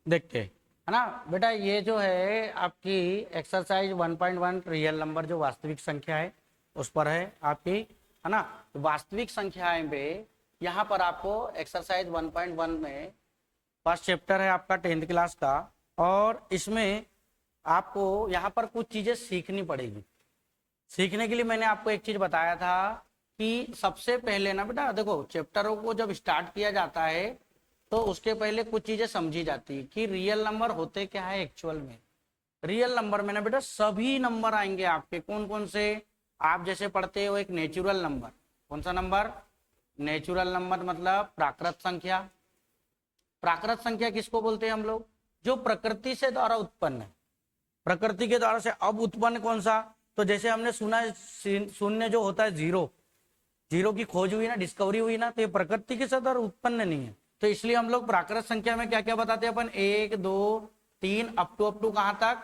देखते हैं, है ना बेटा। ये जो है आपकी एक्सरसाइज 1.1 रियल नंबर जो वास्तविक संख्या है उस पर है आपकी, है ना। तो वास्तविक संख्याएं पे यहाँ पर आपको एक्सरसाइज 1.1 में फर्स्ट चैप्टर है आपका 10th क्लास का, और इसमें आपको यहाँ पर कुछ चीजें सीखनी पड़ेगी। सीखने के लिए मैंने आपको एक चीज बताया था कि सबसे पहले ना बेटा देखो, चैप्टरों को जब स्टार्ट किया जाता है तो उसके पहले कुछ चीजें समझी जाती है कि रियल नंबर होते क्या है एक्चुअल में। रियल नंबर में ना बेटा सभी नंबर आएंगे आपके, कौन कौन से, आप जैसे पढ़ते हो एक नेचुरल नंबर, कौन सा नंबर, नेचुरल नंबर मतलब प्राकृत संख्या। प्राकृत संख्या किसको बोलते हैं हम लोग, जो प्रकृति से द्वारा उत्पन्न है, प्रकृति के द्वारा से। अब उत्पन्न कौन सा, तो जैसे हमने सुना शून्य जो होता है जीरो, जीरो की खोज हुई ना, डिस्कवरी हुई ना, तो ये प्रकृति के साथ उत्पन्न नहीं है। तो इसलिए हम लोग प्राकृत संख्या में क्या क्या बताते हैं अपन, 1 2 3 अप टू कहां तक,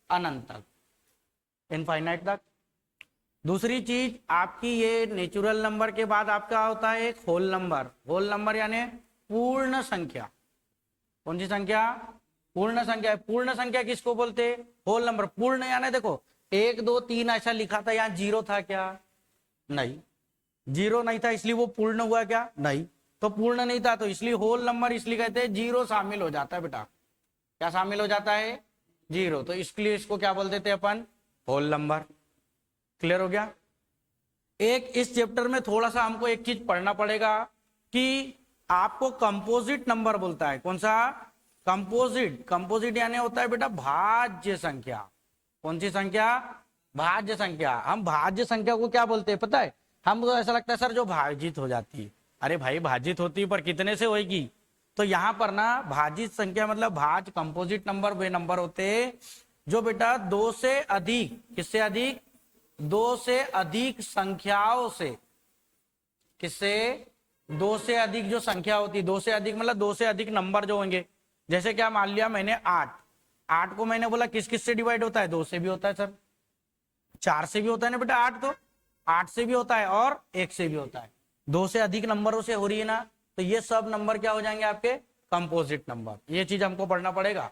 अनंत तक, इनफाइनाइट तक। दूसरी चीज आपकी ये नेचुरल नंबर के बाद आपका होता है एक होल नंबर। होल नंबर यानी पूर्ण संख्या। कौन सी संख्या, पूर्ण संख्या। पूर्ण संख्या किसको बोलते, होल नंबर। पूर्ण यानी देखो 1 2 3 ऐसा लिखा था, यहाँ जीरो था क्या, नहीं, जीरो नहीं था इसलिए वो पूर्ण हुआ क्या, नहीं। तो पूर्ण नहीं था तो इसलिए होल नंबर इसलिए कहते हैं, जीरो शामिल हो जाता है बेटा। क्या शामिल हो जाता है, जीरो। तो इसलिए इसको क्या बोल देते हैं अपन, होल नंबर। क्लियर हो गया। एक इस चैप्टर में थोड़ा सा हमको एक चीज पढ़ना पड़ेगा कि आपको कंपोजिट नंबर बोलता है, कौन सा, कंपोजिट। कंपोजिट यानी होता है बेटा भाज्य संख्या। कौन सी संख्या, भाज्य संख्या। हम भाज्य संख्या को क्या बोलते हैं पता है, हमको ऐसा लगता है सर जो भाजित हो जाती है। अरे भाई भाजित होती है पर कितने से होगी, तो यहाँ पर ना भाजित संख्या मतलब भाज, कंपोजिट नंबर वे नंबर होते हैं जो बेटा दो से अधिक, किससे अधिक, दो से अधिक संख्याओं से, किससे, दो से अधिक जो संख्या होती है, दो से अधिक मतलब दो से अधिक नंबर जो होंगे। जैसे क्या मान लिया मैंने 8, 8 को मैंने बोला किस किस से डिवाइड होता है, 2 से भी होता है सर, 4 से भी होता है ना बेटा 8, तो 8 से भी होता है और 1 से भी होता है। 2 से अधिक नंबरों से हो रही है ना, तो ये सब नंबर क्या हो जाएंगे आपके, कंपोजिट नंबर। ये चीज हमको पढ़ना पड़ेगा,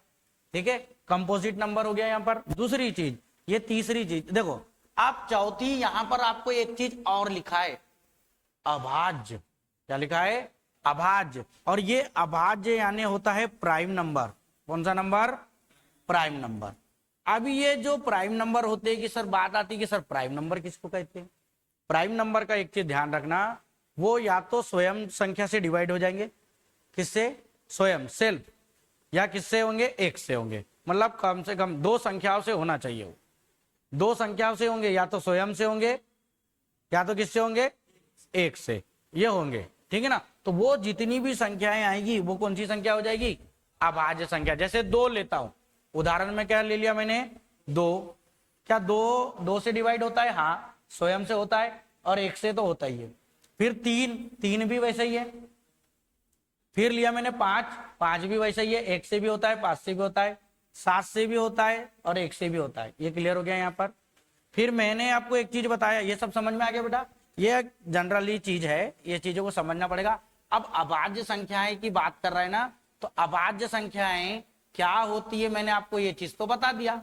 ठीक है। कंपोजिट नंबर हो गया यहाँ पर। दूसरी चीज, ये तीसरी चीज देखो, आप चौथी यहां पर आपको एक चीज और लिखा है, अभाज्य। क्या लिखा है, अभाज्य। और ये अभाज्य यानी होता है प्राइम नंबर। कौन सा नंबर, प्राइम नंबर। अभी ये जो प्राइम नंबर होते हैं कि सर बात आती है कि सर प्राइम नंबर किसको कहते हैं। प्राइम नंबर का एक चीज ध्यान रखना, वो या तो स्वयं संख्या से डिवाइड हो जाएंगे, किससे, स्वयं सेल्फ, या किससे होंगे, एक से होंगे। मतलब कम से कम दो संख्याओं से होना चाहिए। वो दो संख्याओं से होंगे, या तो स्वयं से होंगे या तो किससे होंगे, एक से, ये होंगे, ठीक है ना। तो वो जितनी भी संख्याएं आएगी वो कौन सी संख्या हो जाएगी, अभाज्य संख्या। जैसे 2 लेता हूं उदाहरण में, क्या ले लिया मैंने, 2। क्या 2 से डिवाइड होता है, हाँ स्वयं से होता है, और एक से तो होता ही है। फिर 3 भी वैसे ही है। फिर लिया मैंने 5 भी वैसे ही है, एक से भी होता है, 5 से भी होता है, 7 से भी होता है और एक से भी होता है। ये क्लियर हो गया यहाँ पर। फिर मैंने आपको एक चीज बताया, ये सब समझ में आ गया बेटा, ये जनरली चीज है, ये चीजों को समझना पड़ेगा। अब अभाज्य संख्याएं की बात कर रहे हैं ना, तो अभाज्य संख्याएं क्या होती है, मैंने आपको ये चीज तो बता दिया।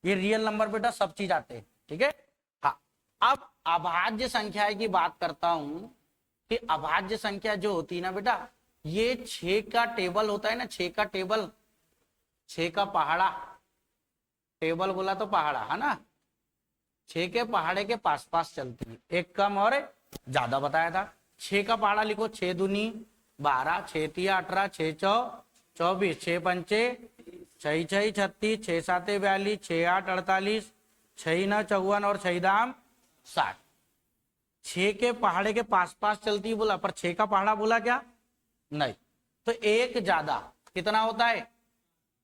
ये रियल नंबर बेटा सब चीज आते हैं, ठीक है। हाँ, अब अभाज्य संख्याएं की बात करता हूं कि अभाज्य संख्या जो होती है ना बेटा, ये 6 का टेबल होता है ना, 6 का टेबल, 6 का पहाड़ा, टेबल बोला तो पहाड़ा है ना, 6 के पहाड़े के पास पास चलती है, एक कम और ज्यादा बताया था। 6 का पहाड़ा लिखो, 6 दूनी 12, 6 तिया 18, 6 चौ 24, 6 पंचे 6 6 36, 6 7 42, 6 8 48, 6 9 54 और 6 दाम 60। 6 के पहाड़े के पास पास चलती बोला, पर 6 का पहाड़ा बोला क्या, नहीं। तो एक ज्यादा कितना होता है,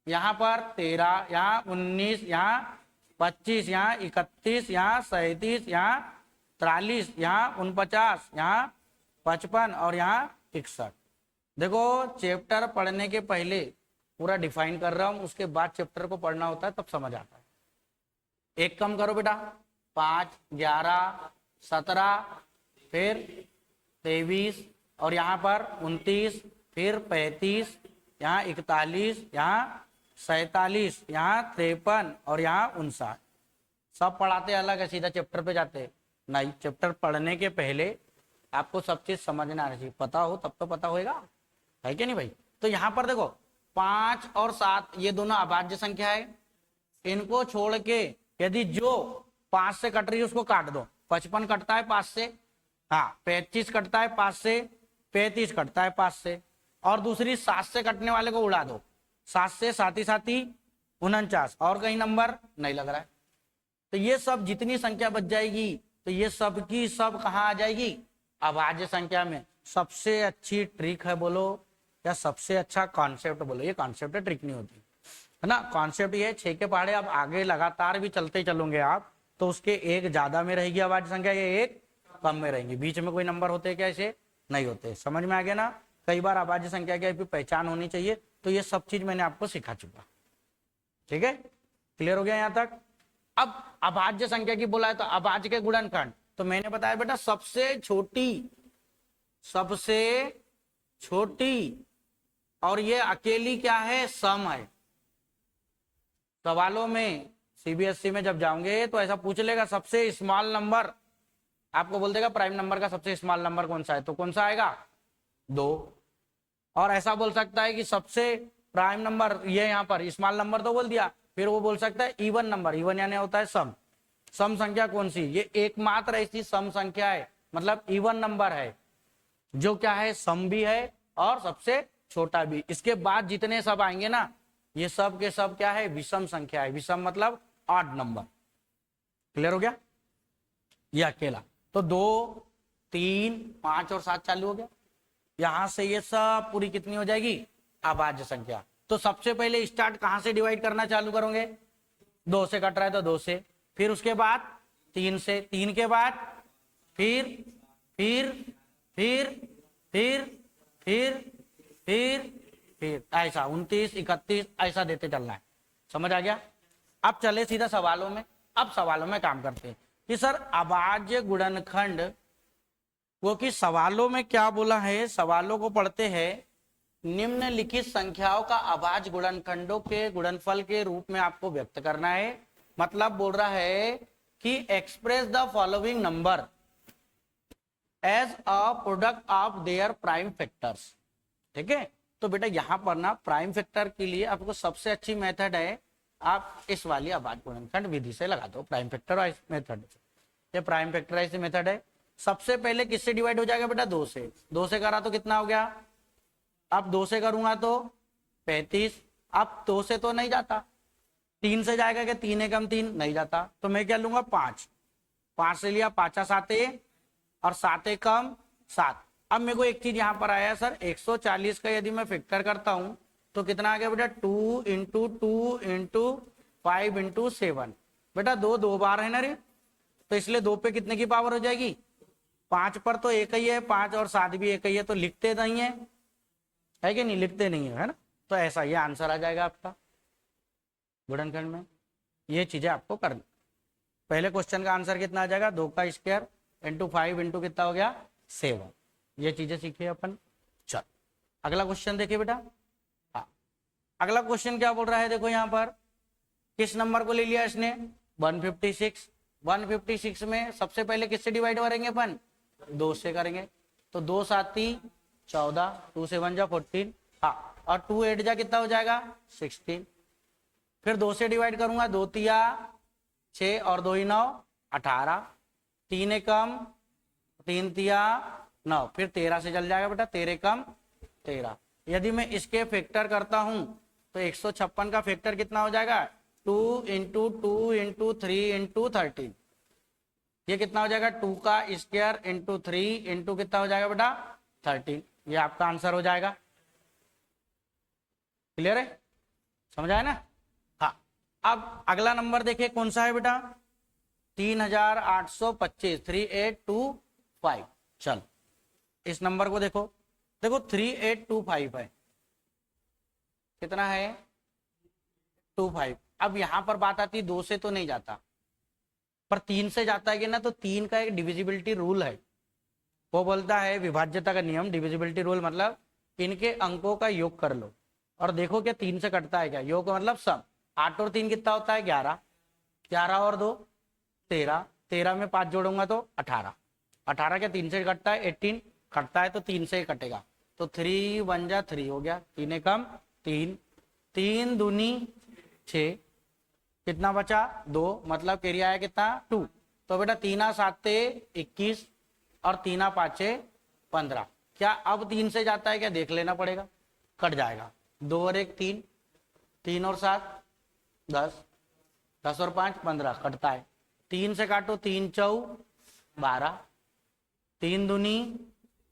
यहाँ पर 13, यहाँ 19, यहाँ 25, यहाँ 31, यहाँ 37, यहाँ 43, यहाँ 49, यहाँ 55 और यहाँ 61। देखो चैप्टर पढ़ने के पहले पूरा डिफाइन कर रहा हूं, उसके बाद चैप्टर को पढ़ना होता है तब समझ आता है। एक कम करो बेटा, 5 11 17, फिर 23 और यहाँ पर 29, फिर 35, यहाँ 41, यहाँ 47, यहाँ 53 और यहाँ 59। सब पढ़ाते अलग है, सीधा चैप्टर पे जाते नहीं। चैप्टर पढ़ने के पहले आपको सब चीज समझना आना चाहिए, पता हो तब तो पता होएगा, है कि नहीं भाई। तो यहाँ पर देखो 5 और 7 ये दोनों अभाज्य संख्या है, इनको छोड़ के यदि जो 5 से कट रही है उसको काट दो। 55 कटता है 5 से, हाँ 35 कटता है 5 से, 35 कटता है 5 से, और दूसरी 7 से कटने वाले को उड़ा दो। 7 से साथ ही 49, और कहीं नंबर नहीं लग रहा है। तो ये सब जितनी संख्या बच जाएगी तो ये सब की सब कहाँ आ जाएगी, अभाज्य संख्या में। सबसे अच्छी ट्रिक है बोलो या सबसे अच्छा कॉन्सेप्ट बोलो, ये कॉन्सेप्ट है, ट्रिक नहीं होती है ना। कॉन्सेप्ट ये 6 के पहाड़े आप आगे लगातार भी चलते चलोगे आप तो उसके एक ज्यादा में रहेगी अभाज्य संख्या, ये एक कम में रहेंगी। बीच में कोई नंबर होते क्या, ऐसे नहीं होते। समझ में आ गया ना। कई बार अभाज्य संख्या की पहचान होनी चाहिए, तो ये सब चीज मैंने आपको सिखा चुका। ठीक है, क्लियर हो गया यहाँ तक। अब अभाज्य संख्या की बोला है तो अभाज्य के गुणनखंड, तो मैंने बताया बेटा सबसे छोटी और ये अकेली क्या है, सम है। सवालों में सीबीएसई में जब जाओगे तो ऐसा पूछ लेगा सबसे स्मॉल नंबर, आपको बोल देगा प्राइम नंबर का सबसे स्मॉल नंबर कौन सा है, तो कौन सा आएगा 2। और ऐसा बोल सकता है कि सबसे प्राइम नंबर ये यहाँ पर स्मॉल नंबर तो बोल दिया, फिर वो बोल सकता है इवन नंबर, इवन यानी होता है सम। सम संख्या कौन सी, ये एकमात्र ऐसी सम संख्या है, मतलब इवन नंबर है जो क्या है, सम भी है और सबसे छोटा भी। इसके बाद जितने सब आएंगे ना, ये सब के सब क्या है, विषम संख्या है। विषम मतलब ऑड नंबर। क्लियर हो गया। ये अकेला तो 2, 3, 5 और 7 चालू हो गया। यहां से ये सब पूरी कितनी हो जाएगी, अभाज्य संख्या। तो सबसे पहले स्टार्ट कहां से डिवाइड करना चालू करोगे, 2 से कट रहा है तो 2 से, फिर उसके बाद 3 से, 3 के बाद फिर फिर फिर फिर फिर फिर फिर ऐसा 29, 31 ऐसा देते चलना है। समझ आ गया। अब चले सीधा सवालों में। अब सवालों में काम करते हैं कि सर अभाज्य गुणनखंड, वो कि सवालों में क्या बोला है, सवालों को पढ़ते हैं। निम्नलिखित संख्याओं का अभाज्य गुणनखंडों के गुणनफल के रूप में आपको व्यक्त करना है। मतलब बोल रहा है कि express the following number as a product of their prime factors. ठीक है, तो बेटा यहां पर ना प्राइम फैक्टर के लिए आपको सबसे अच्छी मेथड है, आप इस वाली अभाज्य गुणनखंड विधि से लगा दो, प्राइम फैक्टराइज मेथड से। ये प्राइम फैक्टराइज मेथड है। सबसे पहले किससे डिवाइड हो जाएगा बेटा, 2 से। 2 से करा तो कितना हो गया, अब 2 से करूंगा तो 35। अब 2 से तो नहीं जाता, 3 से जाएगा क्या, 3 एकम 3 नहीं जाता, तो मैं क्या लूंगा 5। 5 से लिया, 5 7 और 7 एकम 7। अब मेरे को एक चीज यहाँ पर आया सर, 140 का यदि मैं फैक्टर करता हूं तो कितना आ गया बेटा, 2 इंटू 2 इंटू 5 इंटू 7। बेटा 2 बार है ना रे, तो इसलिए 2 पे कितने की पावर हो जाएगी, 5 पर तो एक ही है, 5 और 7 भी एक ही है, तो लिखते नहीं है कि नहीं, लिखते नहीं है ना। तो ऐसा ये आंसर आ जाएगा आपका गुणनखंड में। ये चीजें आपको करनी। पहले क्वेश्चन का आंसर कितना आ जाएगा, 2 का स्क्वायर इंटू 5 इंटू कितना हो गया 7। ये चीजें सीखे अपन। चल अगला क्वेश्चन देखिए बेटा। हाँ, अगला क्वेश्चन क्या बोल रहा है, देखो यहाँ पर किस नंबर को ले लिया इसने, 156। 156 में सबसे पहले किससे डिवाइड करेंगे अपन, 2 से करेंगे। तो 2 7 14, 2 से 1 जा 14, हाँ, और 2 8 जा कितना हो जाएगा 16। फिर 2 से डिवाइड करूंगा, 2 तिया 6 और 2 ही 9 18, 3 एकम 3 तिया 9, फिर 13 से चल जाएगा बेटा, 13 कम 13। यदि मैं इसके फैक्टर करता हूं तो 156 का फैक्टर कितना हो जाएगा, 2 इंटू 2 इंटू 3 इंटू 13। ये कितना हो जाएगा, 2 का स्क्वायर इंटू 3 इंटू कितना हो जाएगा बेटा 13। ये आपका आंसर हो जाएगा। क्लियर है, समझ आया ना। हाँ, अब अगला नंबर देखिए कौन सा है बेटा, 3825, 3825। चल इस नंबर को देखो, देखो 3825 है, कितना है 25। अब यहां पर बात आती है 2 से तो नहीं जाता, पर 3 से जाता है कि ना, तो 3 का एक डिविजिबिलिटी रूल है। वो बोलता है विभाज्यता का नियम, डिविजिबिलिटी रूल मतलब इनके अंकों का योग कर लो। और देखो क्या 3 से कटता है क्या, योग का मतलब सम। 8 और 3 कितना होता है 11, 11 और 2 13, 13 में 5 जोड़ूंगा तो 18, 18 क्या 3 से कटता है 18, कटता है तो 3 से ही कटेगा, तो 3 1 जा 3 हो गया, 3 एकम 3, 3 दूनी 6, कितना बचा 2, मतलब एरिया है कितना 2। तो बेटा 3 7 21 और 3 5 15, क्या अब 3 से जाता है क्या देख लेना पड़ेगा, कट जाएगा, 2 और 1 3, 3 और 7 10, 10 और 5 15 कटता है, 3 से काटो 3 चौ 12, 3 दूनी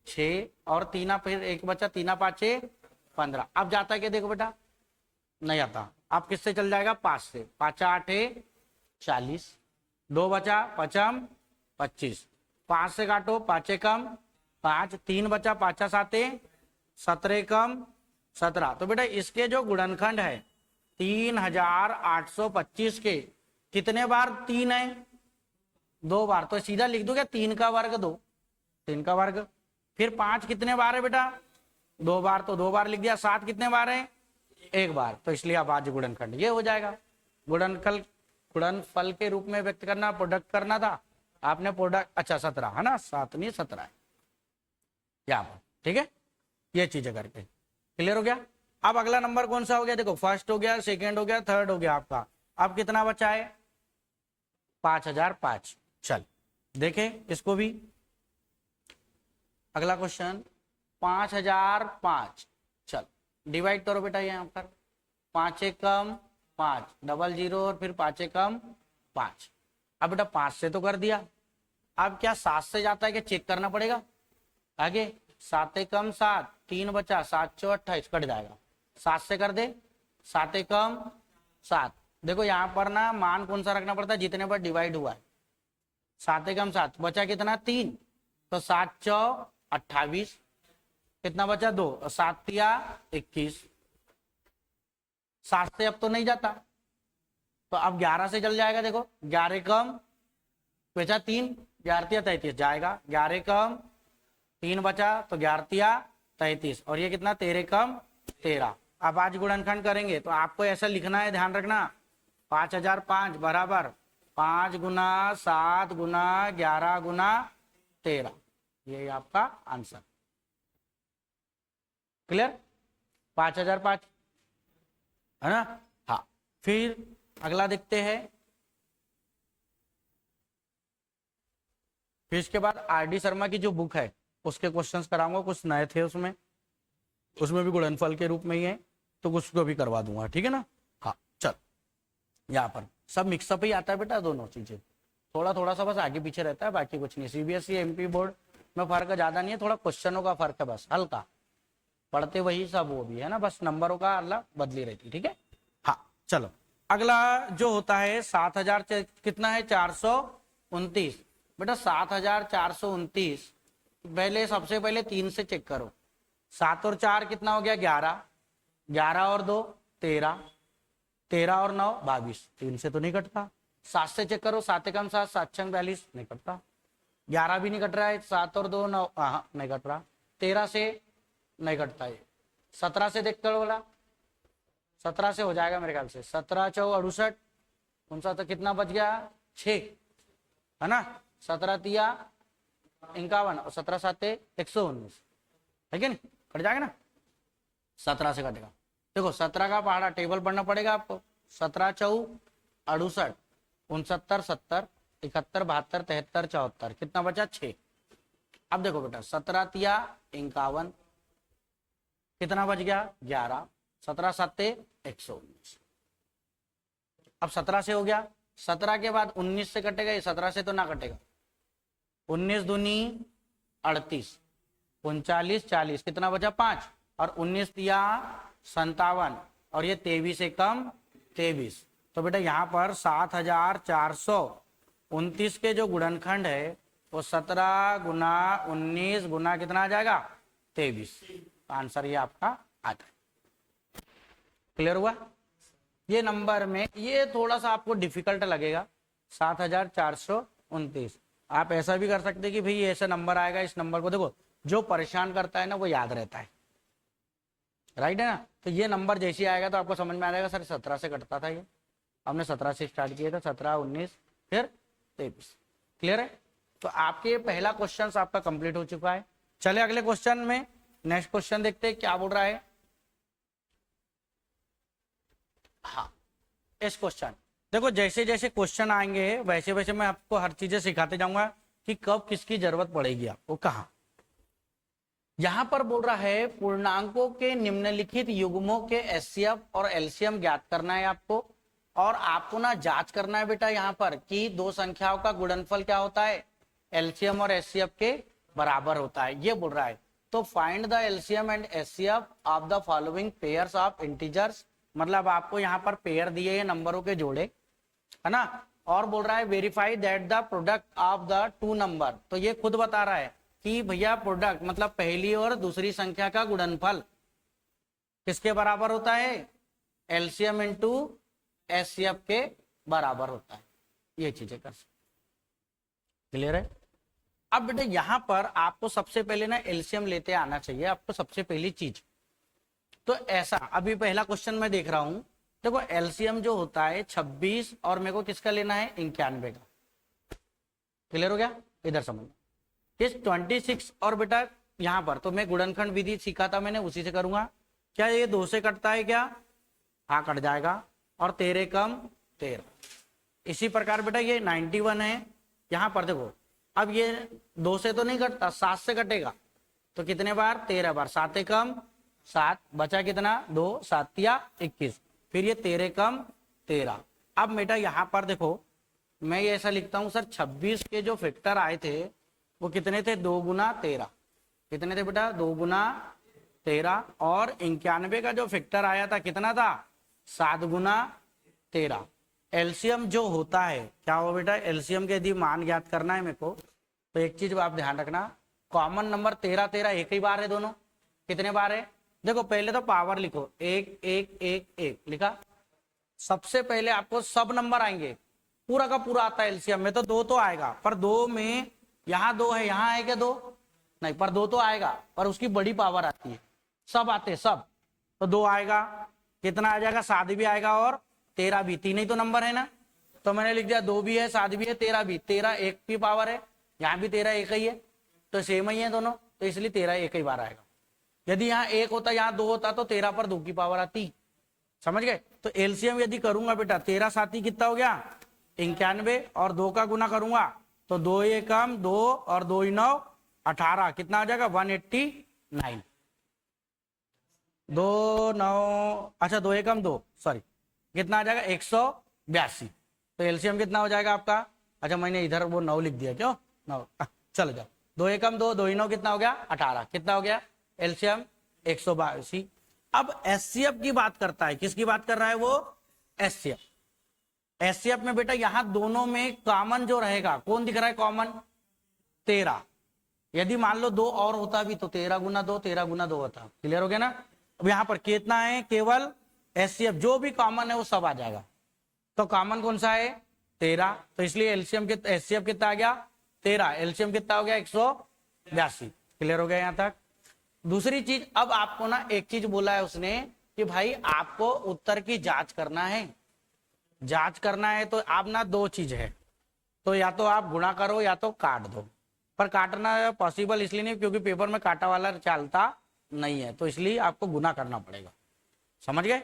6 और 3 फिर एक बचा 3 5 15, अब जाता है क्या देखो बेटा नहीं आता, आप किससे चल जाएगा 5 से, 5 8 40, 2 बचा 5 25, 5 से काटो 5 कम 5, 3 बचा 5 7 17 कम 17, तो बेटा इसके जो गुणनखंड है 3825 के कितने बार 3 है 2 बार, तो सीधा लिख दो क्या 3 का वर्ग 2, 3 का वर्ग, फिर 5 कितने बार है बेटा 2 बार, तो 2 बार लिख दिया, 7 कितने बार है 1 बार, तो इसलिए अभाज्य गुणनखंड ये हो जाएगा। गुणनफल के रूप में व्यक्त करना, प्रोडक्ट करना था आपने, प्रोडक्ट अच्छा 17 है ना, 7 नहीं 17 है यहाँ पर, ठीक है, ये चीजें करके क्लियर हो गया। अब अगला नंबर कौन सा हो गया देखो, फर्स्ट हो गया, सेकेंड हो गया, थर्ड हो गया आपका, अब कितना बचा है 5005, चल देखें इसको भी, अगला क्वेश्चन 5005, चल डिवाइड करो बेटा यहाँ पर, 5 एकम 5 डबल 0 और फिर 5 एकम 5, अब बेटा 5 से तो कर दिया, अब क्या 7 से जाता है क्या चेक करना पड़ेगा, आगे 7 एकम 7, 3 बचा 7 चौ 28 कट जाएगा, 7 से कर दे 7 एकम 7, देखो यहाँ पर ना मान कौन सा रखना पड़ता है जितने पर डिवाइड हुआ है, 7 एकम 7 बचा कितना 3, तो 7 चौ 28, कितना बचा 2, 7 तिया 21, 7 से अब तो नहीं जाता, तो अब 11 से चल जाएगा, देखो 11 कम बचा 3, 11 तिया 33 जाएगा, 11 कम 3 बचा तो 11 तिया 33, और ये कितना 13 कम 13, अब आज गुणनखंड करेंगे तो आपको ऐसा लिखना है, ध्यान रखना 5005 बराबर 5 गुना 7 गुना 11 गुना 13, ये आपका आंसर, क्लियर 5005 है ना। हाँ फिर अगला देखते हैं, फिर इसके बाद आरडी शर्मा की जो बुक है उसके क्वेश्चंस कराऊंगा, कुछ नए थे उसमें भी गुणनफल के रूप में ही है, तो उसको भी करवा दूंगा, ठीक है ना। हाँ चल, यहाँ पर सब मिक्सअप ही आता है बेटा, दोनों चीजें थोड़ा थोड़ा सा बस आगे पीछे रहता है, बाकी कुछ नहीं, सीबीएसई एमपी बोर्ड में फर्क ज्यादा नहीं है, थोड़ा क्वेश्चनों का फर्क है बस हल्का, पढ़ते वही सब वो भी है ना, बस नंबरों का अल्लाह बदली रहती, ठीक है। हाँ चलो अगला जो होता है 7000 कितना है 429, बेटा 7429, पहले सबसे पहले 3 से चेक करो, 7 और 4 कितना हो गया 11, 11 और 2 13, 13 और 9 22, 3 से तो नहीं कटता, 7 से चेक करो, 7 एकम 7 7 छंग 42 नहीं कटता, 11 भी नहीं कट रहा है, 7 और 2 9 हाँ नहीं कट रहा, 13 से नहीं कटता है, 17 से देख कर बोला, 17 से हो जाएगा मेरे ख्याल से, 17 चौ 68, उनसा तो कितना बच गया 6 है ना, 17 तिया 51 और 17 7 119 है कि नहीं, कट जाएगा ना, 17 से कटेगा, देखो 17 का पहाड़ा टेबल पढ़ना पड़ेगा आपको, 17 चौ 68 69 70 71 72 73 74, कितना बचा 6, अब देखो बेटा 17 तिया 51, कितना बच गया 11, 17 7 119, अब 17 से हो गया, 17 के बाद 19 से कटेगा, ये 17 से तो ना कटेगा, 19 दूनी 38, 39 40, कितना बचा 5, और 19 दिया 57, और ये 23 से कम 23, तो बेटा यहाँ पर 7429 के जो गुणनखंड है वो 17 गुना 19 गुना कितना आ जाएगा 23, आंसर ये आपका आता है, क्लियर हुआ। ये नंबर में ये थोड़ा सा आपको डिफिकल्ट लगेगा 7429, आप ऐसा भी कर सकते कि भाई ऐसा नंबर आएगा, इस नंबर को देखो जो परेशान करता है ना वो याद रहता है, राइट है ना। तो ये नंबर जैसे आएगा तो आपको समझ में आ जाएगा सर 17 से कटता था ये, हमने 17 से स्टार्ट किया था, 17, 19 फिर 23। क्लियर है। तो आपके पहला क्वेश्चन आपका कंप्लीट हो चुका है। चले अगले क्वेश्चन में, नेक्स्ट क्वेश्चन देखते हैं क्या बोल रहा है। हाँ, इस क्वेश्चन देखो, जैसे जैसे क्वेश्चन आएंगे वैसे वैसे मैं आपको हर चीजें सिखाते जाऊंगा कि कब किसकी जरूरत पड़ेगी आपको कहाँ। यहां पर बोल रहा है पूर्णांकों के निम्नलिखित युग्मों के एचसीएफ और एलसीएम ज्ञात करना है आपको, और आपको ना जांच करना है बेटा यहाँ पर कि दो संख्याओं का गुणनफल क्या होता है, एलसीएम और एचसीएफ के बराबर होता है, ये बोल रहा है। तो find the LCM and HCF of the following pairs of integers, मतलब आपको यहाँ पर पेयर दिए हैं नंबरों के जोड़े, है ना। और बोल रहा है verify that the product of the two number, तो ये खुद बता रहा है कि भैया प्रोडक्ट मतलब पहली और दूसरी संख्या का गुणनफल किसके बराबर होता है, एलसीएम इंटू एचसीएफ के बराबर होता है। ये चीजें कर सकते। क्लियर है। अब बेटे यहां पर आपको सबसे पहले ना एलसीएम लेते आना चाहिए आपको, सबसे पहली चीज। तो ऐसा अभी पहला क्वेश्चन मैं देख रहा हूं, देखो एलसीएम जो होता है 26 और मेरे को किसका लेना है, 91 का। क्लियर हो गया, इधर समझ। इस 26 और बेटा यहां पर तो मैं गुणनखंड विधि सीखा था मैंने, उसी से करूंगा। क्या ये 2 से कटता है क्या, हाँ कट जाएगा, और 13 कम 13। इसी प्रकार बेटा ये 91 है, यहां पर देखो अब ये 2 से तो नहीं कटता, 7 से कटेगा, तो कितने बार, 13 बार, 7 कम 7, बचा कितना 2, 7 या 21, फिर ये 13 कम 13। अब बेटा यहां पर देखो मैं ये ऐसा लिखता हूं सर 26 के जो फैक्टर आए थे वो कितने थे, 2 गुना 13। कितने थे बेटा, 2 गुना 13। और 91 का जो फैक्टर आया था कितना था, 7 गुना 13। एलसीएम जो होता है क्या हो बेटा, एलसीएम के यदि मान ज्ञात करना है मेरे को, तो एक चीज आप ध्यान रखना, कॉमन नंबर 13 13 एक ही बार है दोनों। कितने बार है, देखो पहले तो पावर लिखो, 1 1 1 1 लिखा। सबसे पहले आपको सब नंबर आएंगे, पूरा का पूरा आता है एलसीएम में, तो 2 तो आएगा, पर 2 में यहाँ 2 है, यहाँ है क्या 2 नहीं, पर 2 तो आएगा, पर उसकी बड़ी पावर आती है, सब आते सब, तो 2 आएगा। कितना आ जाएगा, 7 भी आएगा और 13 भी, तीन ही तो नंबर है ना, तो मैंने लिख दिया 2 भी है 7 भी है 13 भी, 13 एक की पावर है, यहाँ भी 13 एक ही है, तो सेम ही है दोनों, तो इसलिए 13 एक ही बार आएगा। यदि यहाँ 1 होता यहाँ 2 होता तो 13 पर 2 की पावर आती, समझ गए। तो एलसीएम यदि करूंगा बेटा 13 7 कितना हो गया 91, और 2 का गुना करूंगा तो 2 1 कम 2 और 2 9 18, कितना आ जाएगा 189। 2 9 अच्छा 2 1 कम 2 सॉरी, कितना आ जाएगा 182। तो एलसीएम कितना हो जाएगा आपका, अच्छा मैंने इधर वो 9 लिख दिया, क्यों 9, चलो जाओ, 2 1 कम 2 2 9 कितना हो गया 18, कितना हो गया एलसीएम 182। अब एचसीएफ की बात करता है, किसकी बात कर रहा है वो, एचसीएफ। एचसीएफ में बेटा यहां दोनों में कॉमन जो रहेगा, कौन दिख रहा है कॉमन, 13। यदि मान लो 2 और होता भी तो 13 गुना 2 13 गुना 2 होता। क्लियर हो गया ना। अब यहां पर कितना है, केवल एचसीएफ, जो भी कॉमन है वो सब आ जाएगा। तो कॉमन कौन सा है 13, तो इसलिए एलसीएम एचसीएफ कितना आ गया 13, एलसीएम कितना हो गया 182। क्लियर हो गया यहां तक। दूसरी चीज, अब आपको ना एक चीज बोला है उसने कि भाई आपको उत्तर की जांच करना है। जांच करना है तो आप ना 2 चीज है, तो या तो आप गुणा करो या तो काट दो, पर काटना पॉसिबल इसलिए नहीं क्योंकि पेपर में काटा वाला चलता नहीं है, तो इसलिए आपको गुना करना पड़ेगा। समझ गए,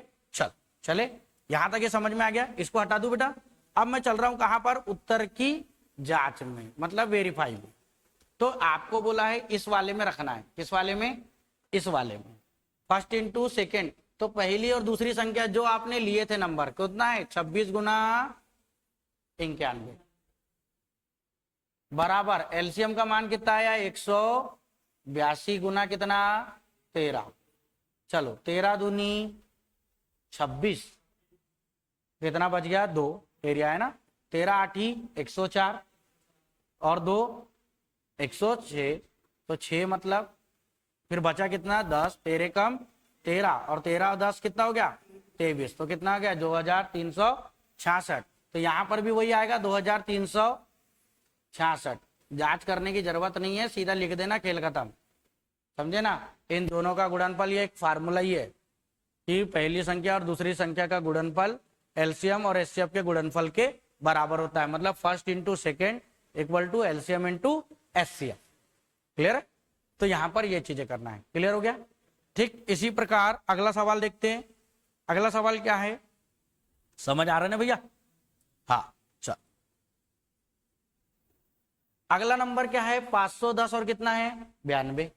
चले यहां तक ये समझ में आ गया, इसको हटा दू बेटा। अब मैं चल रहा हूं कहां पर, उत्तर की जांच में, मतलब वेरीफाई में। तो आपको बोला है इस वाले में रखना है, किस वाले में, इस वाले में, फर्स्ट इंटू सेकेंड। तो पहली और दूसरी संख्या जो आपने लिए थे नंबर कितना है 26 गुना 91 बराबर एलसीएम का मान कितना आया 182 गुना कितना 13। चलो 13 दूनी 26, कितना बच गया 2, एरिया है ना, 13 8 104 और 2 106, तो 6 मतलब फिर बचा कितना 10, 13 कम 13 और 13 और 10 कितना हो गया 23, तो कितना हो गया 2366। तो यहां पर भी वही आएगा 2366। जांच करने की जरूरत नहीं है, सीधा लिख देना, खेल खत्म। समझे ना, इन दोनों का गुणनफल ये एक फार्मूला ही है, कि पहली संख्या और दूसरी संख्या का गुणनफल एलसीएम और एचसीएफ के गुणनफल के बराबर होता है, मतलब first into second equal to LCM into HCF. Clear है? तो यहां पर ये चीजें करना है। क्लियर हो गया? ठीक इसी प्रकार अगला सवाल देखते हैं। अगला सवाल क्या है, समझ आ रहा है ना भैया? हाँ चल, अगला नंबर क्या है, 510 और कितना है 92।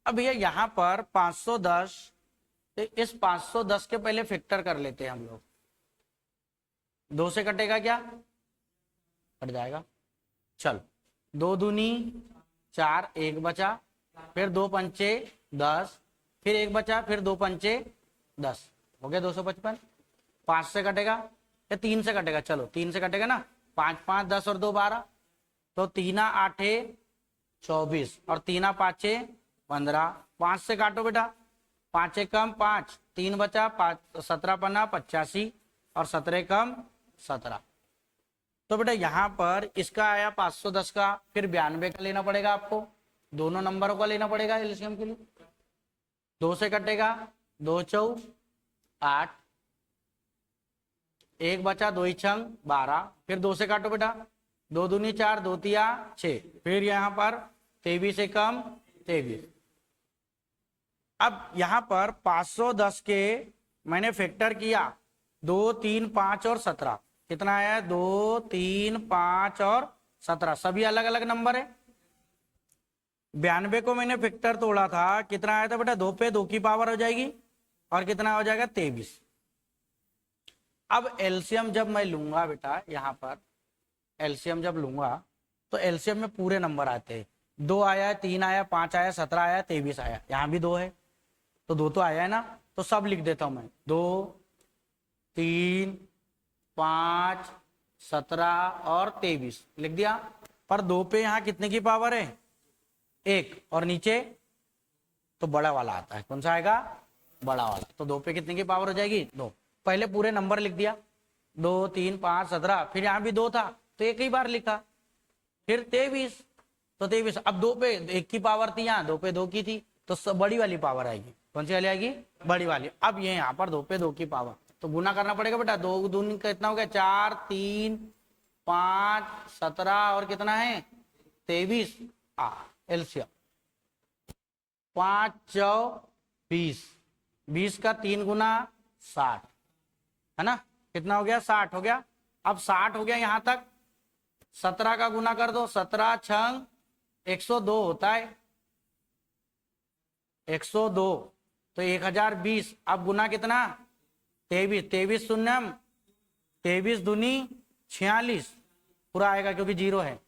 अब भैया यहां पर 510, तो इस 510 के पहले फैक्टर कर लेते हैं हम लोग। 2 से कटेगा क्या, कट जाएगा। चल 2 दूनी 4, 1 बचा, फिर 2 पंचे 10, फिर 1 बचा, फिर 2 पंचे 10, हो गया 255। 5 से कटेगा या 3 से कटेगा, चलो 3 से कटेगा ना, 5 5 10 और 2 12, तो 3 8 24 और 3 5 15। 5 से काटो बेटा, 5 कम 5, 3 बचा, 5 17 पन्ना 85 और 17 कम 17। तो बेटा यहाँ पर इसका आया 510 का, फिर 92 का लेना पड़ेगा आपको, दोनों नंबरों का लेना पड़ेगा एलसीएम के लिए। 2 से कटेगा, 2 4 8, 1 बचा, 2 छंग 12, फिर 2 से काटो बेटा, 2 दूनी 4, 2 तिया 6, फिर यहाँ पर 23 से कम 23। अब यहाँ पर 510 के मैंने फैक्टर किया, 2 3 5 और 17, कितना आया 2 3 5 और 17, सभी अलग अलग नंबर है। 92 को मैंने फैक्टर तोड़ा था, कितना आया था बेटा, 2 पे 2 की पावर हो जाएगी और कितना हो जाएगा 23। अब एलसीएम जब मैं लूंगा बेटा, यहाँ पर एलसीएम जब लूंगा तो एलसीएम में पूरे नंबर आते हैं। 2 आया, 3 आया, 5 आया, 17 आया, 23 आया, यहाँ भी 2 है तो 2 तो आया है ना, तो सब लिख देता हूं मैं, 2 3 5 17 और 23 लिख दिया। पर 2 पे यहाँ कितने की पावर है 1, और नीचे तो बड़ा वाला आता है, कौन सा आएगा बड़ा वाला, तो 2 पे कितने की पावर हो जाएगी 2। पहले पूरे नंबर लिख दिया, 2 3 5 17, फिर यहाँ भी 2 था तो एक ही बार लिखा, फिर 23, तो 23। अब 2 पे 1 की पावर थी, यहाँ 2 पे 2 की थी, तो बड़ी वाली पावर आएगी, कौन सी वाली आएगी बड़ी वाली। अब ये यहाँ पर 2 पे 2 की पावर, तो गुना करना पड़ेगा बेटा, 2 दूनी का इतना हो गया 4 3 5 17 और कितना है 23। एलसीएम 5 4 20, 20 का 3 गुना 60 है ना, कितना हो गया 60 हो गया। अब 60 हो गया यहाँ तक, 17 का गुना कर दो, 17 छंग 102 होता है, 102, तो 1020। अब गुना कितना 23, 23 शून्यम 23 दूनी 46 पूरा आएगा क्योंकि 0 है,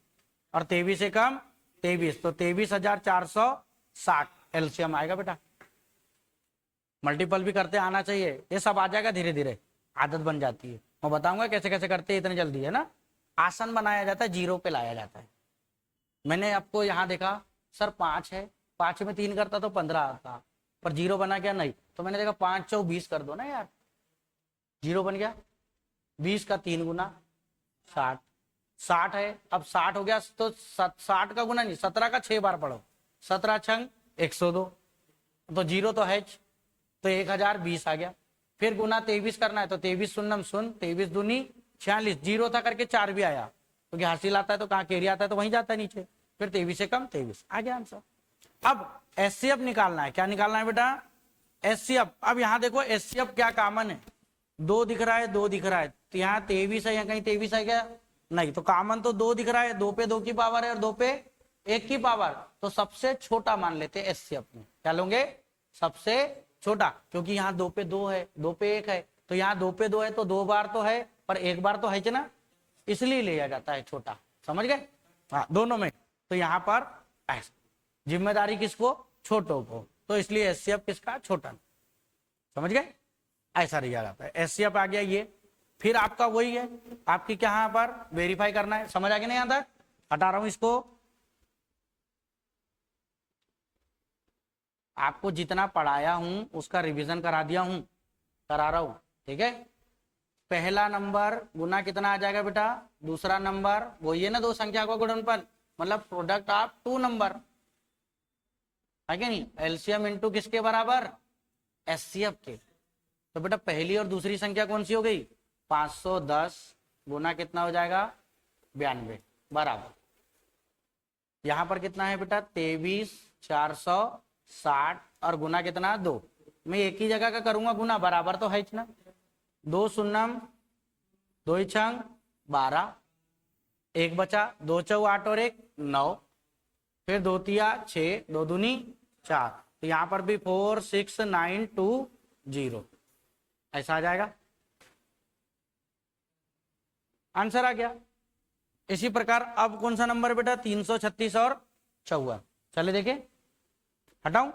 और 23 से कम 23, तो 23,460 एलसीएम आएगा बेटा। मल्टीपल भी करते आना चाहिए, ये सब आ जाएगा धीरे धीरे, आदत बन जाती है। मैं बताऊंगा कैसे कैसे करते हैं, इतने जल्दी है ना, आसन बनाया जाता है, 0 पे लाया जाता है। मैंने आपको यहाँ देखा सर 5 है, 5 में 3 करता तो 15 आता, पर 0 बना क्या नहीं, तो मैंने देखा 5 4 20 कर दो ना यार, 0 बन गया। 20 का 3 गुना 60, 60 है, अब 60 हो गया तो 60 का गुना नहीं, 17 का 6 बार पढ़ो, 17 छंग 102, तो 0 तो है, तो 1020 आ गया। फिर गुना 23 करना है, तो 23 शून्यम शून्य, 23 दूनी 46, 0 था करके 4 भी आया, क्योंकि हासिल आता है तो कहाँ केरी आता है तो वहीं जाता है नीचे, फिर 23 से कम 23 आ गया आंसर। अब एचसीएफ निकालना है, क्या निकालना है बेटा एचसीएफ। अब यहाँ देखो एचसीएफ क्या कॉमन है, 2 दिख रहा है, 2 दिख रहा है, तो यहाँ 23 है, यहाँ कहीं 23 है क्या नहीं, तो कॉमन तो 2 दिख रहा है, 2 पे 2 की पावर है और 2 पे 1 की पावर, तो सबसे छोटा मान लेते हैं एचसीएफ में, क्या लोगे सबसे छोटा, क्योंकि यहाँ 2 पे 2 है, 2 पे 1 है, तो यहाँ 2 पे 2 है तो 2 बार तो है पर 1 बार तो है ना, इसलिए लिया जाता है छोटा, समझ गए। हाँ दोनों में, तो यहाँ पर ऐसा जिम्मेदारी किसको छोटों को, तो इसलिए एचसीएफ किसका छोटा, समझ गए, ऐसा लिया जाता है। एचसीएफ आ गया ये, फिर आपका वही है, आपकी क्या यहाँ पर वेरीफाई करना है, समझ आ गया नहीं, यहाँ तक हटा रहा हूं इसको। आपको जितना पढ़ाया हूं उसका रिवीजन करा दिया हूं, करा रहा हूं, ठीक है। पहला नंबर गुना कितना आ जाएगा बेटा, दूसरा नंबर वही है ना, 2 संख्या का गुणनफल, मतलब प्रोडक्ट ऑफ 2 नंबर है क्या नहीं, एलसीएम इनटू किसके बराबर एचसीएफ के, तो बेटा पहली और दूसरी संख्या कौन सी हो गई? 510 गुना कितना हो जाएगा? 92 बराबर, यहां पर कितना है बेटा? 23,460 और गुना कितना? 2। मैं एक ही जगह का करूंगा गुना, बराबर तो है ना। 2 शून्यम 2 छंग 12, एक बचा, 2 चौ 8 और 1 9, फिर 2 तिया 6, 2 दूनी 4, तो यहां पर भी 46920 ऐसा आ जाएगा, आंसर आ गया। इसी प्रकार अब कौन सा नंबर बेटा? 336 और 54, चले देखे, हटाऊं,